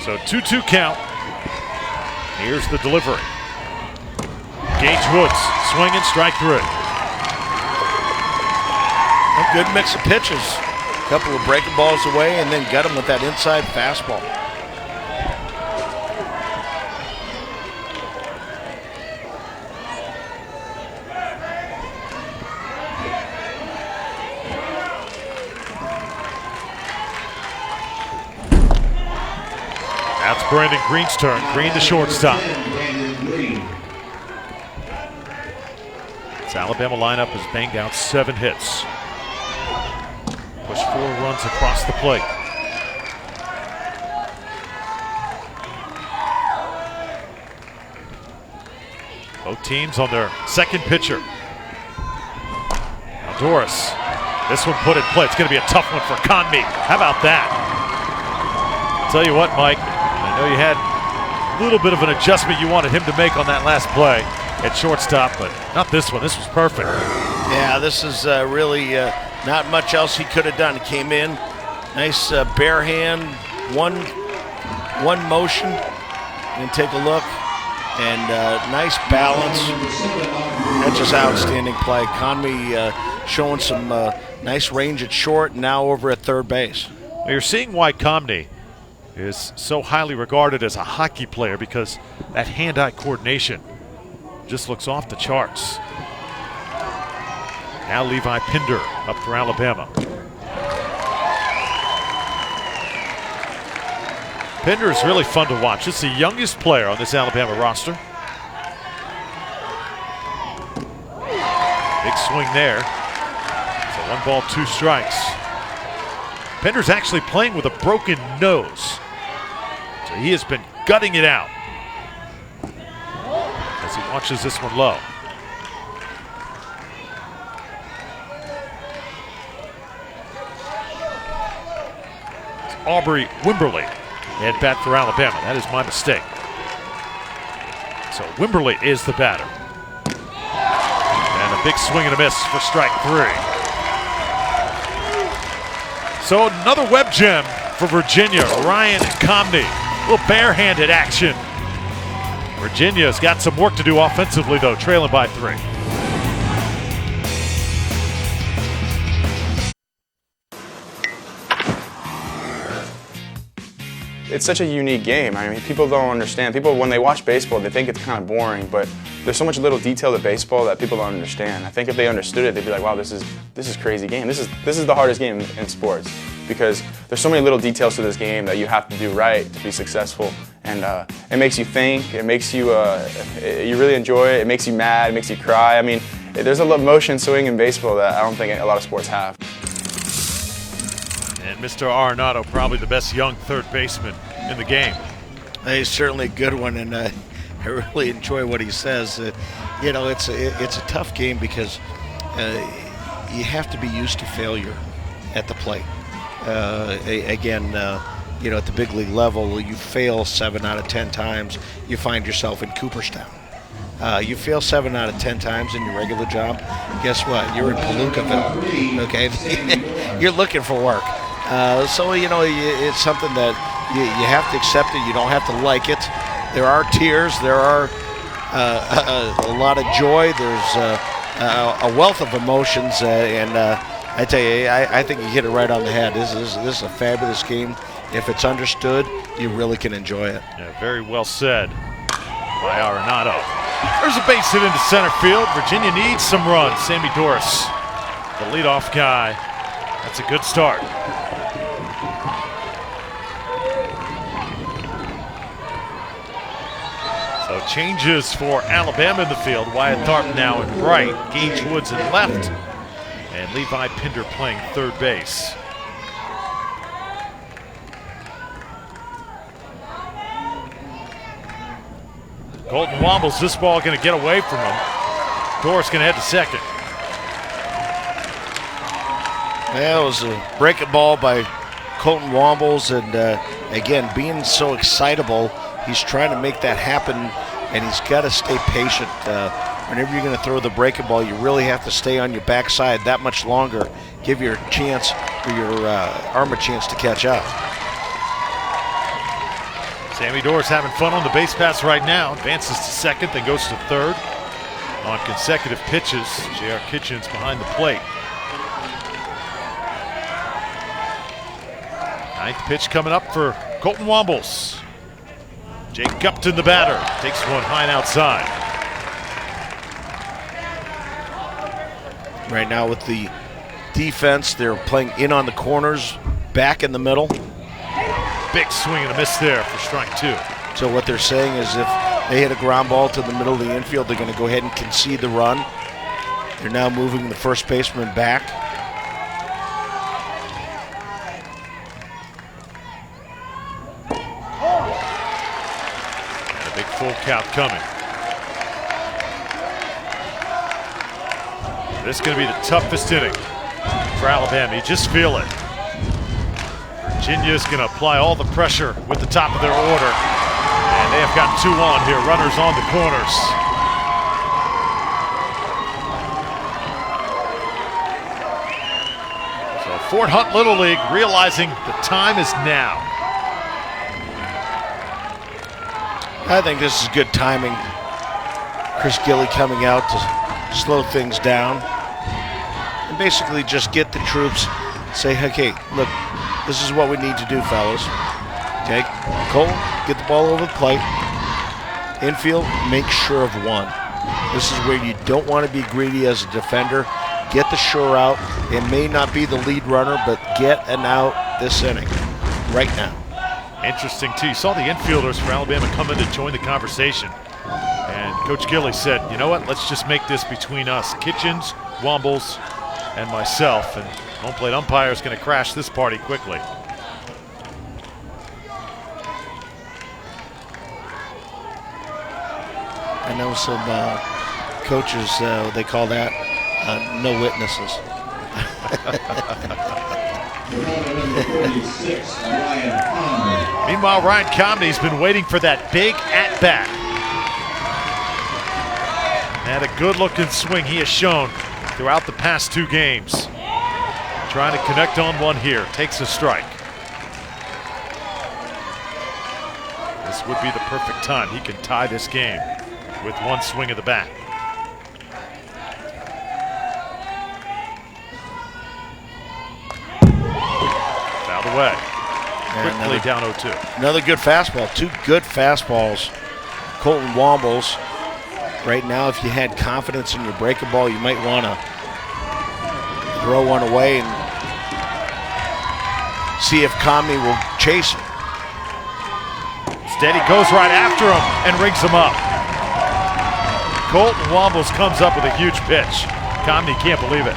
Speaker 1: So 2-2 count. Here's the delivery. Gage Woods, swinging, strike 3.
Speaker 2: A good mix of pitches. A couple of breaking balls away and then got him with that inside fastball.
Speaker 1: That's Brandon Green's turn. Green the shortstop. This Alabama lineup has banged out 7 hits. Pushed 4 runs across the plate. Both teams on their second pitcher. Now Doris, this one put in play. It's going to be a tough one for Conmee. How about that? Tell you what, Mike, I know you had a little bit of an adjustment you wanted him to make on that last play at shortstop, but not this one. This was perfect.
Speaker 2: Yeah, this is really not much else he could have done. He came in, nice bare hand, one motion, and take a look, and nice balance. That's just outstanding play. Conmee showing some nice range at short, and now over at third base.
Speaker 1: Now you're seeing why Comnee is so highly regarded as a hockey player, because that hand-eye coordination just looks off the charts. Now Levi Pinder up for Alabama. Pinder is really fun to watch. This is the youngest player on this Alabama roster. Big swing there. So 1 ball, 2 strikes. Pinder's actually playing with a broken nose. So he has been gutting it out as he watches this one low. It's Aubrey Wimberly at bat for Alabama. That is my mistake. So Wimberly is the batter. And a big swing and a miss for strike 3. So another web gem for Virginia. Ryan Comney, a little barehanded action. Virginia's got some work to do offensively, though, trailing by 3.
Speaker 3: It's such a unique game. I mean, people don't understand. People, when they watch baseball, they think it's kind of boring, but there's so much little detail to baseball that people don't understand. I think if they understood it, they'd be like, wow, this is a crazy game. This is the hardest game in sports, because there's so many little details to this game that you have to do right to be successful. And it makes you think, it makes you, you really enjoy it, it makes you mad, it makes you cry. I mean, there's a lot of motion swing in baseball that I don't think a lot of sports have.
Speaker 1: And Mr. Arenado, probably the best young third baseman in the game.
Speaker 2: He's certainly a good one, and I really enjoy what he says. You know, it's a tough game because you have to be used to failure at the plate. Again, you know, at the big league level, you fail 7 out of 10 times, you find yourself in Cooperstown. You fail 7 out of 10 times in your regular job, guess what? You're in Palookaville, okay? You're looking for work. So, you know, it's something that you have to accept it. You don't have to like it. There are tears. There are a lot of joy. There's a wealth of emotions. And I tell you, I think you hit it right on the head. This is a fabulous game. If it's understood, you really can enjoy it.
Speaker 1: Yeah, very well said by Arenado. There's a base hit into center field. Virginia needs some runs. Sammy Doris, the leadoff guy. That's a good start. So changes for Alabama in the field. Wyatt Tharp now in right, Gage Woods in left, and Levi Pinder playing third base. Colton Wombles, this ball going to get away from him. Doris going to head to second.
Speaker 2: That was a breaking ball by Colton Wombles, and again, being so excitable, he's trying to make that happen, and he's got to stay patient. Whenever you're going to throw the breaking ball, you really have to stay on your backside that much longer, give your chance, or your arm a chance to catch up.
Speaker 1: Sammy Doris having fun on the base pass right now. Advances to second, then goes to third on consecutive pitches. J.R. Kitchens behind the plate. Ninth pitch coming up for Colton Wombles. Jake Gupton, the batter, takes one high and outside.
Speaker 2: Right now with the defense, they're playing in on the corners, back in the middle.
Speaker 1: Big swing and a miss there for strike 2.
Speaker 2: So what they're saying is if they hit a ground ball to the middle of the infield, they're going to go ahead and concede the run. They're now moving the first baseman back.
Speaker 1: And a big full count coming. This is going to be the toughest inning for Alabama. You just feel it. Virginia's going to apply all the pressure with the top of their order. And they have got 2 on here. Runners on the corners. So Fort Hunt Little League realizing the time is now.
Speaker 2: I think this is good timing. Chris Gilly coming out to slow things down. And basically just get the troops, say, okay, look, this is what we need to do, fellas. Okay, Cole, get the ball over the plate. Infield, make sure of one. This is where you don't want to be greedy as a defender. Get the sure out. It may not be the lead runner, but get an out this inning, right now.
Speaker 1: Interesting, too. You saw the infielders for Alabama come in to join the conversation. And Coach Gilly said, you know what, let's just make this between us. Kitchens, Wombles, and myself. And home plate umpire is going to crash this party quickly.
Speaker 2: I know some coaches, they call that no witnesses.
Speaker 1: Meanwhile, Ryan Comney's been waiting for that big at-bat. Had a good-looking swing he has shown throughout the past 2 games. Trying to connect on one here. Takes a strike. this would be the perfect time. He can tie this game with one swing of the bat. Fouled away. Quickly down 0-2.
Speaker 2: Another good fastball. Two good fastballs. Colton Wombles. Right now, if you had confidence in your breaking ball, you might want to throw one away and see if Kami will chase it.
Speaker 1: Steady goes right after him and rings him up. Colton Wombles comes up with a huge pitch. Kami can't believe it.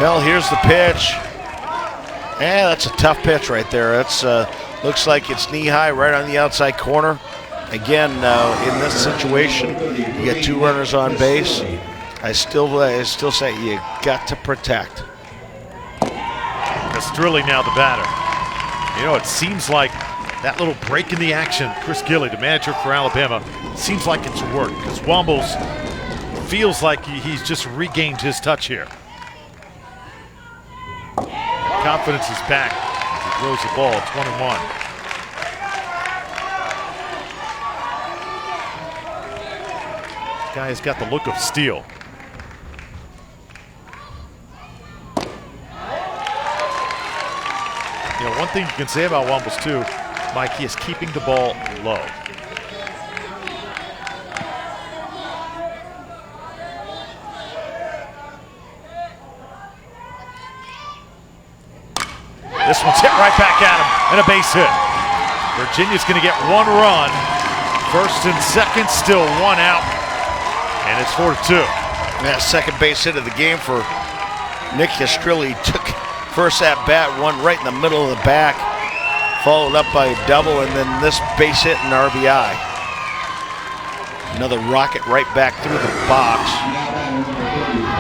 Speaker 2: Well, here's the pitch. Yeah, that's a tough pitch right there. That's looks like it's knee high right on the outside corner. Again, in this situation, you get two runners on base. I still say you got to protect.
Speaker 1: Castrilli now the batter. You know, it seems like that little break in the action, Chris Gilly, the manager for Alabama, seems like it's worked because Wombles feels like he's just regained his touch here. Confidence is back as he throws the ball. 21. This guy has got the look of steel. You know, one thing you can say about Wombles too, Mike, he is keeping the ball low. This one's hit right back at him, and a base hit. Virginia's going to get one run. First and second, still one out, and it's 4-2.
Speaker 2: That second base hit of the game for Nick Castrilli. Took first at bat, one right in the middle of the back, followed up by a double, and then this base hit and RBI. Another rocket right back through the box.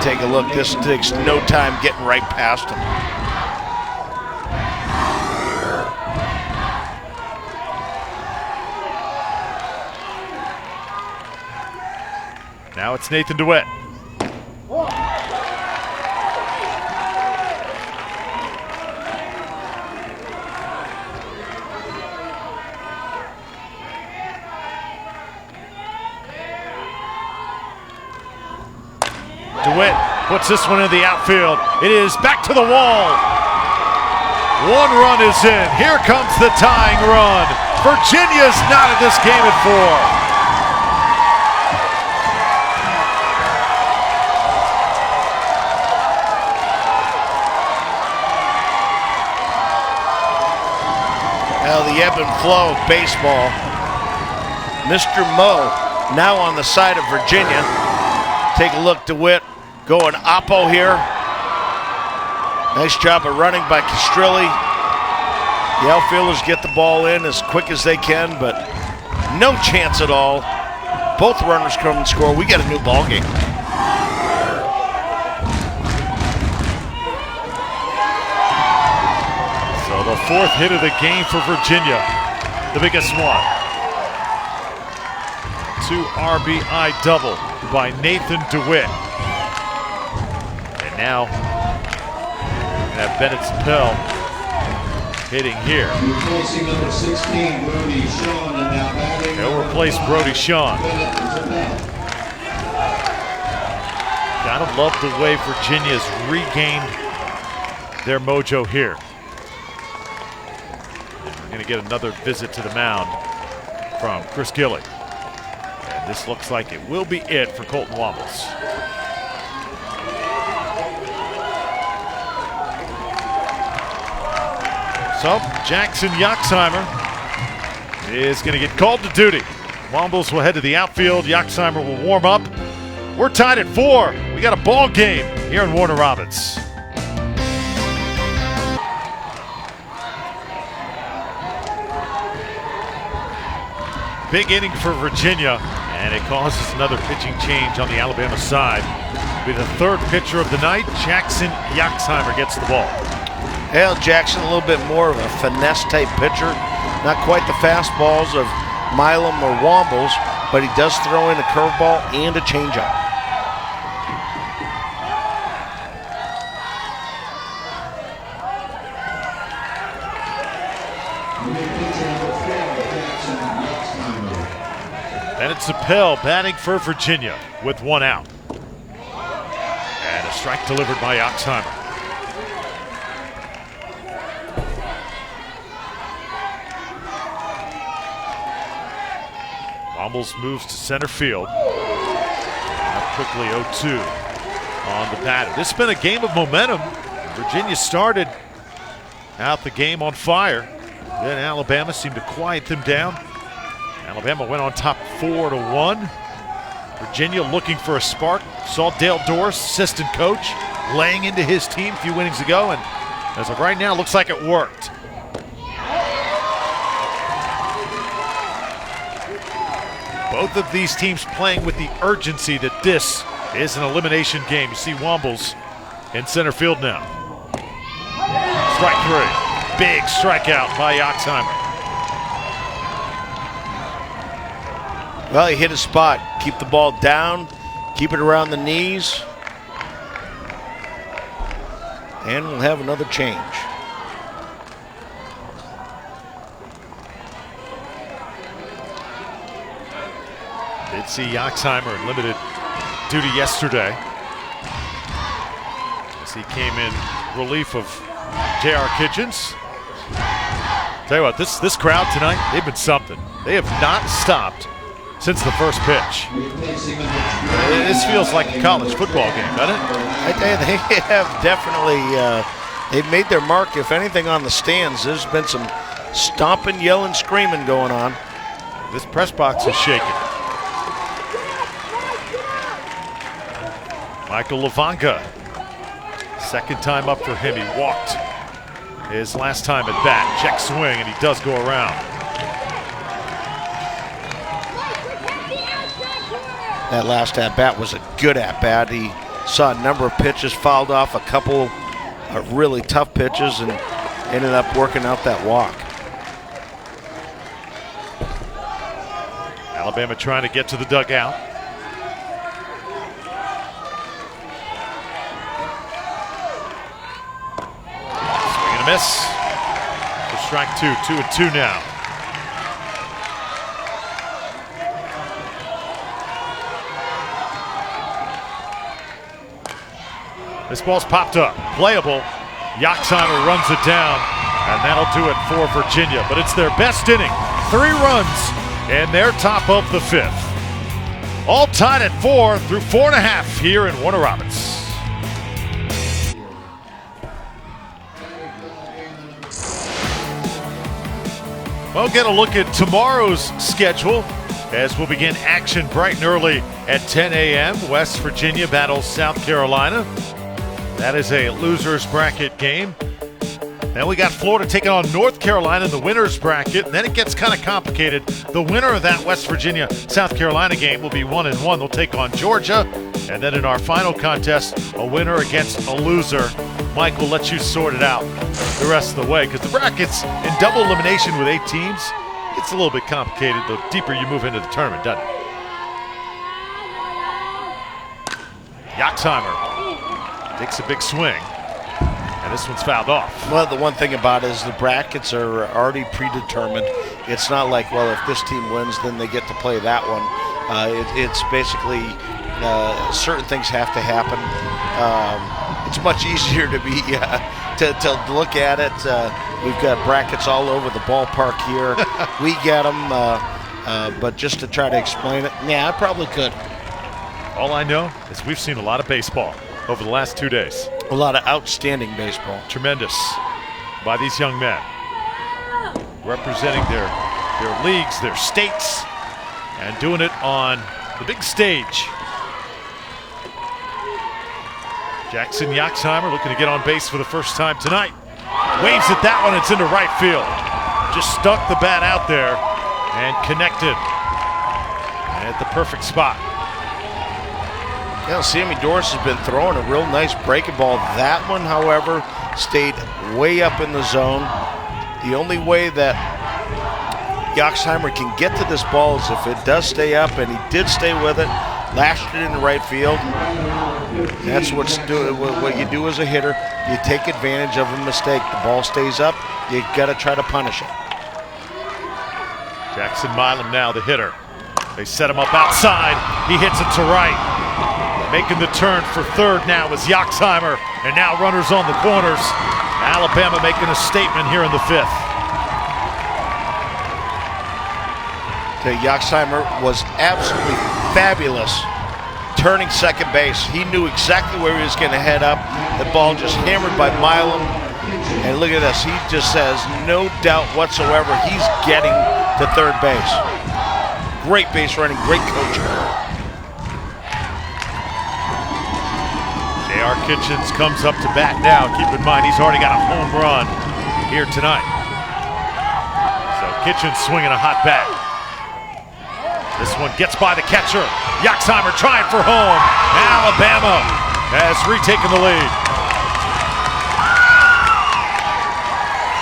Speaker 2: Take a look. This takes no time getting right past him.
Speaker 1: Now it's Nathan DeWitt. DeWitt puts this one in the outfield. It is back to the wall. One run is in. Here comes the tying run. Virginia's not in this game at 4.
Speaker 2: Well, the ebb and flow of baseball. Mr. Moe now on the side of Virginia. Take a look, DeWitt going oppo here. Nice job of running by Castrilli. The outfielders get the ball in as quick as they can, but no chance at all. Both runners come and score. We get a new ball game.
Speaker 1: So the fourth hit of the game for Virginia, the biggest one. 2 RBI double by Nathan DeWitt. And now we're gonna have Bennett Spell hitting here.
Speaker 4: Replacing number 16, Brody Sean, and now batting.
Speaker 1: They'll replace Brody Sean. Gotta love the way Virginia's regained their mojo here. We're gonna get another visit to the mound from Chris Gilly. And this looks like it will be it for Colton Wombles. So Jackson Yoxheimer is going to get called to duty. Wombles will head to the outfield. Yoxheimer will warm up. We're tied at 4. We got a ball game here in Warner Robins. Big inning for Virginia, and it causes another pitching change on the Alabama side. Be the third pitcher of the night. Jackson Yoxheimer gets the ball.
Speaker 2: Well, Jackson, a little bit more of a finesse-type pitcher. Not quite the fastballs of Milam or Wombles, but he does throw in a curveball and a changeup.
Speaker 4: New pitcher number 4,
Speaker 1: And it's Appel batting for Virginia with 1 out. And a strike delivered by Oxheimer. Wombles moves to center field. Now quickly 0-2 on the batter. This has been a game of momentum. Virginia started out the game on fire. Then Alabama seemed to quiet them down. Alabama went on top 4-1. Virginia looking for a spark. Saw Dale Doris, assistant coach, laying into his team a few innings ago, and as of right now, looks like it worked. Both of these teams playing with the urgency that this is an elimination game. You see Wombles in center field now. Strike 3. Big strikeout by Oxheimer.
Speaker 2: Well, he hit his spot. Keep the ball down, keep it around the knees, and we'll have another change.
Speaker 1: Did see Oxheimer in limited duty yesterday as he came in relief of J.R. Kitchens. Tell you what, this crowd tonight, they've been something. They have not stopped since the first pitch. This feels like a college football game, doesn't it?
Speaker 2: They have definitely, they've made their mark, if anything, on the stands. There's been some stomping, yelling, screaming going on.
Speaker 1: This press box is shaking. Michael Lavanka, second time up for him. He walked his last time at bat. Check swing, and he does go around.
Speaker 2: That last at-bat was a good at-bat. He saw a number of pitches, fouled off a couple of really tough pitches, and ended up working out that walk.
Speaker 1: Alabama trying to get to the dugout. Swing and a miss. For strike 2, 2-2 now. This ball's popped up, playable. Yoxheimer runs it down, and that'll do it for Virginia. But it's their best inning. 3 runs, and they're top of the 5th. All tied at 4 through 4.5 here in Warner Robins. We'll get a look at tomorrow's schedule as we'll begin action bright and early at 10 a.m. West Virginia battles South Carolina. That is a loser's bracket game. Then we got Florida taking on North Carolina in the winner's bracket. And then it gets kind of complicated. The winner of that West Virginia-South Carolina game will be 1-1. They'll take on Georgia. And then in our final contest, a winner against a loser. Mike will let you sort it out the rest of the way, because the bracket's in double elimination with 8 teams. It's a little bit complicated the deeper you move into the tournament, doesn't it? Yoxheimer takes a big swing, and this one's fouled off.
Speaker 2: Well, the one thing about it is the brackets are already predetermined. It's not like, well, if this team wins, then they get to play that one. It's basically certain things have to happen. It's much easier to be to look at it. We've got brackets all over the ballpark here. We get them, but just to try to explain it, yeah, I probably could.
Speaker 1: All I know is we've seen a lot of baseball over the last 2 days.
Speaker 2: A lot of outstanding baseball.
Speaker 1: Tremendous by these young men, representing their leagues, their states, and doing it on the big stage. Jackson Yoxheimer looking to get on base for the first time tonight. Waves at that one, it's into right field. Just stuck the bat out there and connected at the perfect spot.
Speaker 2: Yeah, Sammy Doris has been throwing a real nice breaking ball. That one, however, stayed way up in the zone. The only way that Yoxheimer can get to this ball is if it does stay up, and he did stay with it, lashed it into right field. That's what you do as a hitter. You take advantage of a mistake. The ball stays up, you got to try to punish it.
Speaker 1: Jackson Milam now the hitter. They set him up outside. He hits it to right. Making the turn for third now is Yoxheimer, and now runners on the corners. Alabama making a statement here in the fifth.
Speaker 2: Yoxheimer was absolutely fabulous turning second base. He knew exactly where he was going to head up. The ball just hammered by Milam. And look at this. He just says no doubt whatsoever he's getting to third base. Great base running, great coaching.
Speaker 1: J.R. Kitchens comes up to bat now. Keep in mind, he's already got a home run here tonight. So Kitchens swinging a hot bat. This one gets by the catcher. Yoxheimer trying for home. Alabama has retaken the lead.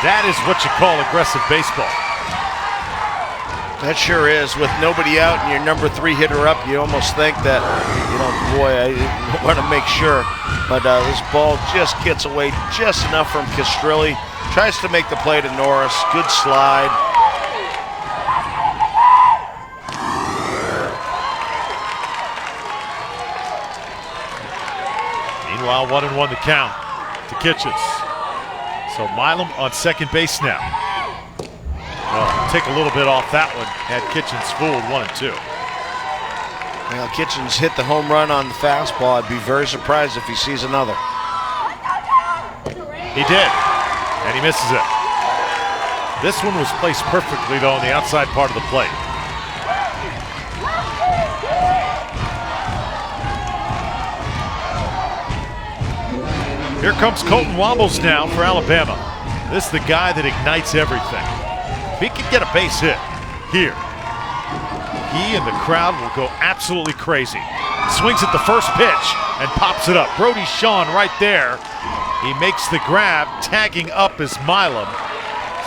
Speaker 1: That is what you call aggressive baseball.
Speaker 2: That sure is. With nobody out and your number 3 hitter up, you almost think that, boy, I want to make sure. But this ball just gets away just enough from Castrilli. Tries to make the play to Norris. Good slide.
Speaker 1: Meanwhile, 1-1 the count to Kitchens. So Milam on second base now. Well, take a little bit off that one. Had Kitchens fooled 1-2.
Speaker 2: Well, Kitchens hit the home run on the fastball. I'd be very surprised if he sees another.
Speaker 1: He did, and he misses it. This one was placed perfectly, though, on the outside part of the plate. Here comes Colton Wobbles now for Alabama. This is the guy that ignites everything. If he can get a base hit here, he and the crowd will go absolutely crazy. Swings at the first pitch and pops it up. Brody Shawn right there. He makes the grab, tagging up is Milam.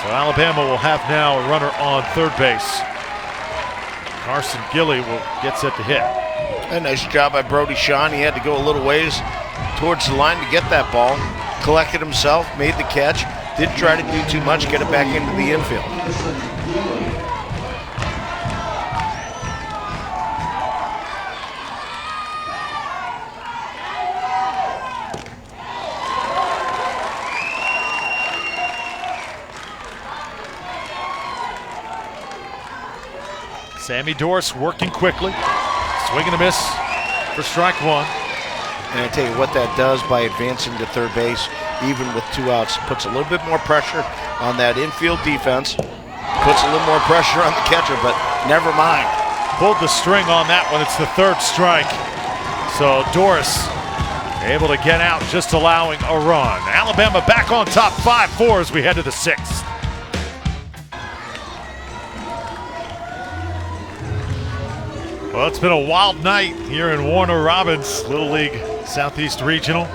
Speaker 1: So Alabama will have now a runner on third base. Carson Gilly will get set to hit.
Speaker 2: A nice job by Brody Shawn. He had to go a little ways towards the line to get that ball. Collected himself, made the catch. Didn't try to do too much, get it back into the infield.
Speaker 1: Sammy Doris working quickly. Swing and a miss for strike one.
Speaker 2: And I tell you what that does by advancing to third base, even with 2 outs, puts a little bit more pressure on that infield defense, puts a little more pressure on the catcher, but never mind.
Speaker 1: Pulled the string on that one. It's the third strike. So Doris able to get out, just allowing a run. Alabama back on top 5-4 as we head to the 6th. Well, it's been a wild night here in Warner Robins, Little League Southeast Regional.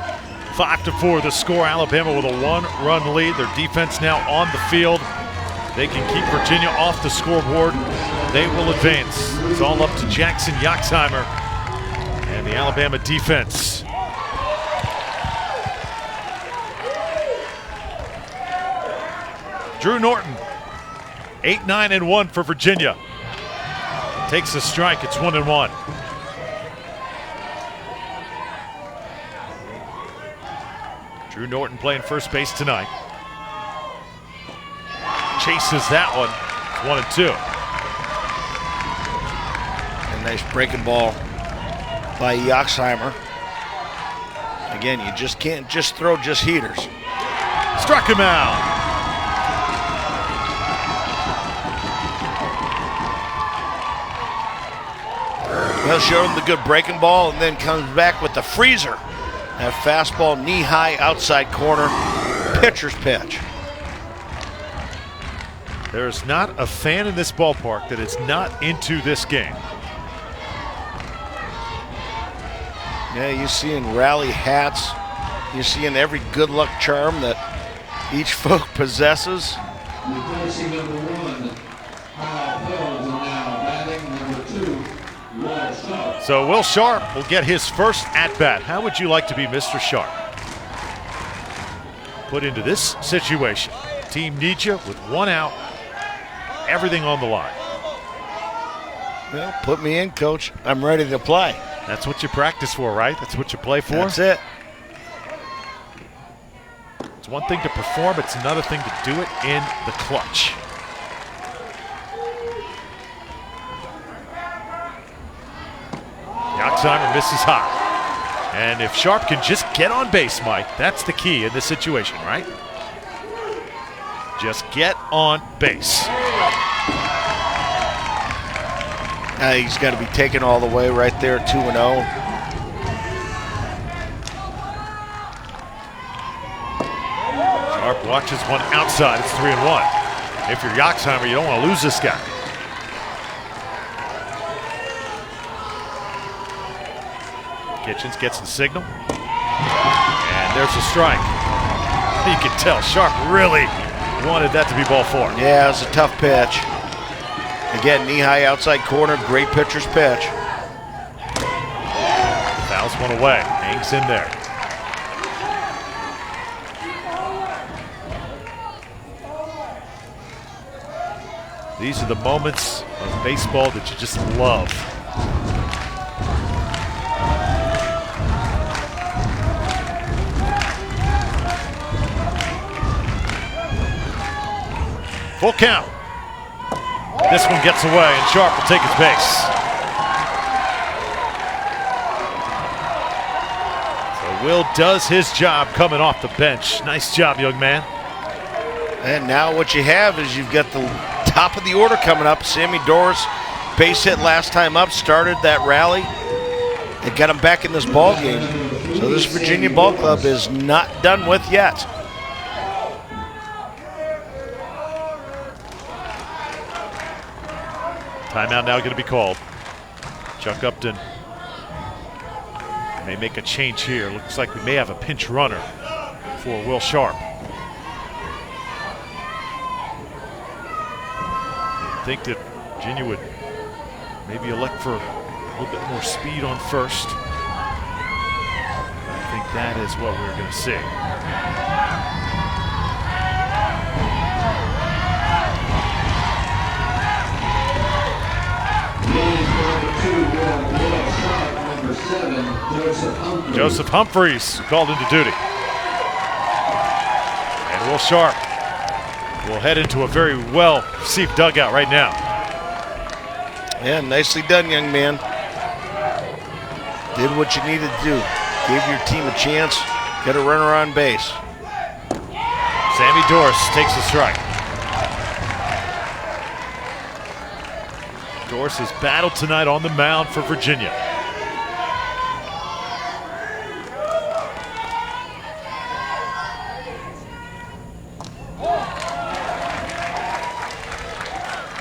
Speaker 1: 5-4 the score. Alabama with a 1-run lead. Their defense now on the field. They can keep Virginia off the scoreboard. They will advance. It's all up to Jackson Yoxheimer and the Alabama defense. Drew Norton, 8-9-1 for Virginia. Takes a strike, it's 1-1. Drew Norton playing first base tonight. Chases that one, it's 1-2.
Speaker 2: A nice breaking ball by Yoxheimer. Again, you just can't just throw just heaters.
Speaker 1: Struck him out.
Speaker 2: Well, showed him the good breaking ball and then comes back with the freezer. That fastball knee-high outside corner. Pitcher's pitch.
Speaker 1: There's not a fan in this ballpark that is not into this game.
Speaker 2: Yeah, you see in rally hats, you see in every good luck charm that each folk possesses.
Speaker 4: Replacing number 1, Kyle Fells, and now batting number 2, Will Sharp.
Speaker 1: So Will Sharp will get his first at-bat. How would you like to be Mr. Sharp? Put into this situation. Team needs you with 1 out. Everything on the line.
Speaker 2: Well, put me in, coach. I'm ready to play.
Speaker 1: That's what you practice for, right? That's what you play for?
Speaker 2: That's it.
Speaker 1: It's one thing to perform, it's another thing to do it in the clutch. Yoxheimer misses high. And if Sharp can just get on base, Mike, that's the key in this situation, right? Just get on base.
Speaker 2: He's got to be taken all the way right there, 2-0.
Speaker 1: Sharp watches one outside. It's 3-1. If you're Yoxheimer, you don't want to lose this guy. Kitchens gets the signal. And there's a strike. You can tell Sharp really wanted that to be ball 4.
Speaker 2: Yeah, it was a tough pitch. Again, knee-high outside corner, great pitcher's pitch.
Speaker 1: Fouls one away, hangs in there. These are the moments of baseball that you just love. Full count. This one gets away, and Sharp will take his base. So Will does his job coming off the bench. Nice job, young man.
Speaker 2: And now what you have is you've got the top of the order coming up. Sammy Doris, base hit last time up, started that rally. It got him back in this ball game. So this Virginia ball club is not done with yet.
Speaker 1: Timeout now going to be called. Chuck Upton may make a change here. Looks like we may have a pinch runner for Will Sharp. You'd think that Virginia would maybe elect for a little bit more speed on first. I think that is what we're going to see. Joseph Humphreys called into duty. And Will Sharp will head into a very well-received dugout right now.
Speaker 2: Yeah, nicely done, young man. Did what you needed to do. Gave your team a chance. Get a runner on base.
Speaker 1: Sammy Doris takes the strike. Doris has battled tonight on the mound for Virginia.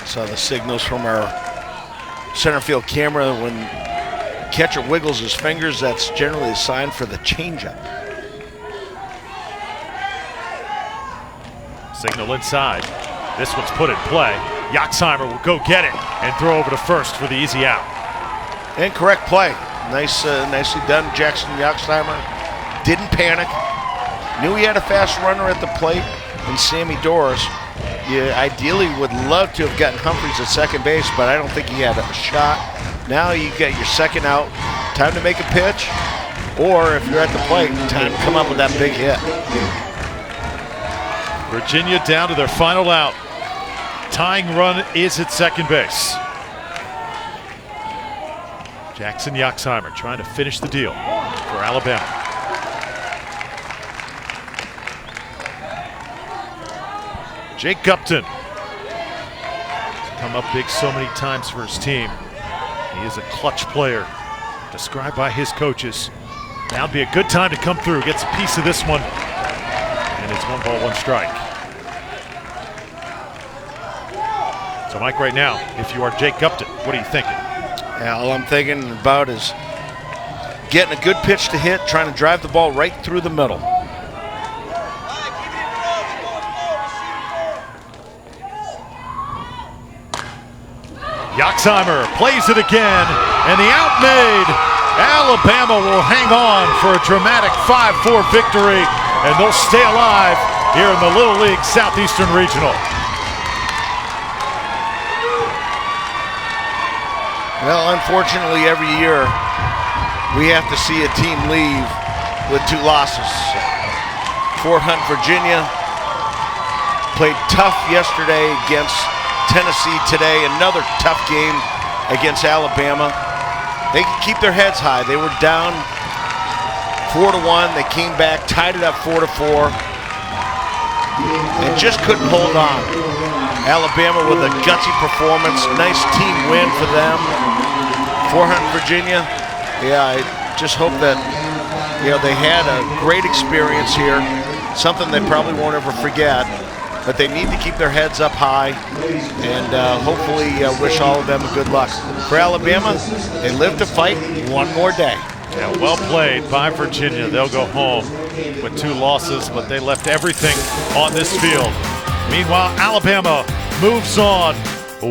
Speaker 2: Saw the signals from our center field camera. When catcher wiggles his fingers, that's generally a sign for the changeup.
Speaker 1: Signal inside. This one's put in play. Yoxheimer will go get it and throw over to first for the easy out.
Speaker 2: And correct play. Nicely done. Jackson Yoxheimer didn't panic. Knew he had a fast runner at the plate in Sammy Doris. You ideally would love to have gotten Humphreys at second base, but I don't think he had a shot. Now you get your second out. Time to make a pitch. Or if you're at the plate, time to come up with that big hit.
Speaker 1: Virginia down to their final out. Tying run is at second base. Jackson Yoxheimer trying to finish the deal for Alabama. Jake Upton. Come up big so many times for his team. He is a clutch player, described by his coaches. Now would be a good time to come through. Gets a piece of this one. And it's 1-1 strike. So Mike, right now, if you are Jake Upton, what are you thinking?
Speaker 2: Yeah, all I'm thinking about is getting a good pitch to hit, trying to drive the ball right through the middle.
Speaker 1: Yoxheimer plays it again, and the out made. Alabama will hang on for a dramatic 5-4 victory, and they'll stay alive here in the Little League Southeastern Regional.
Speaker 2: Well, unfortunately, every year we have to see a team leave with 2 losses. Fort Hunt, Virginia played tough yesterday against Tennessee today. Another tough game against Alabama. They can keep their heads high. They were down 4-1. They came back, tied it up 4-4, and just couldn't hold on. Alabama with a gutsy performance. Nice team win for them. Fort Hunt, Virginia. Yeah, I just hope that they had a great experience here. Something they probably won't ever forget. But they need to keep their heads up high, and hopefully wish all of them a good luck. For Alabama, they live to fight one more day.
Speaker 1: Yeah, well played by Virginia. They'll go home with 2 losses, but they left everything on this field. Meanwhile, Alabama moves on.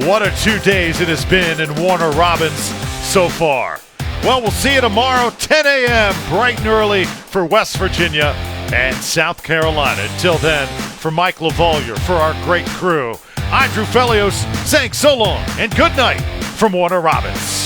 Speaker 1: What a 2 days it has been in Warner Robins so far. Well, we'll see you tomorrow, 10 a.m., bright and early for West Virginia and South Carolina. Until then, for Mike LaValliere, for our great crew, I'm Drew Felios saying so long and good night from Warner Robins.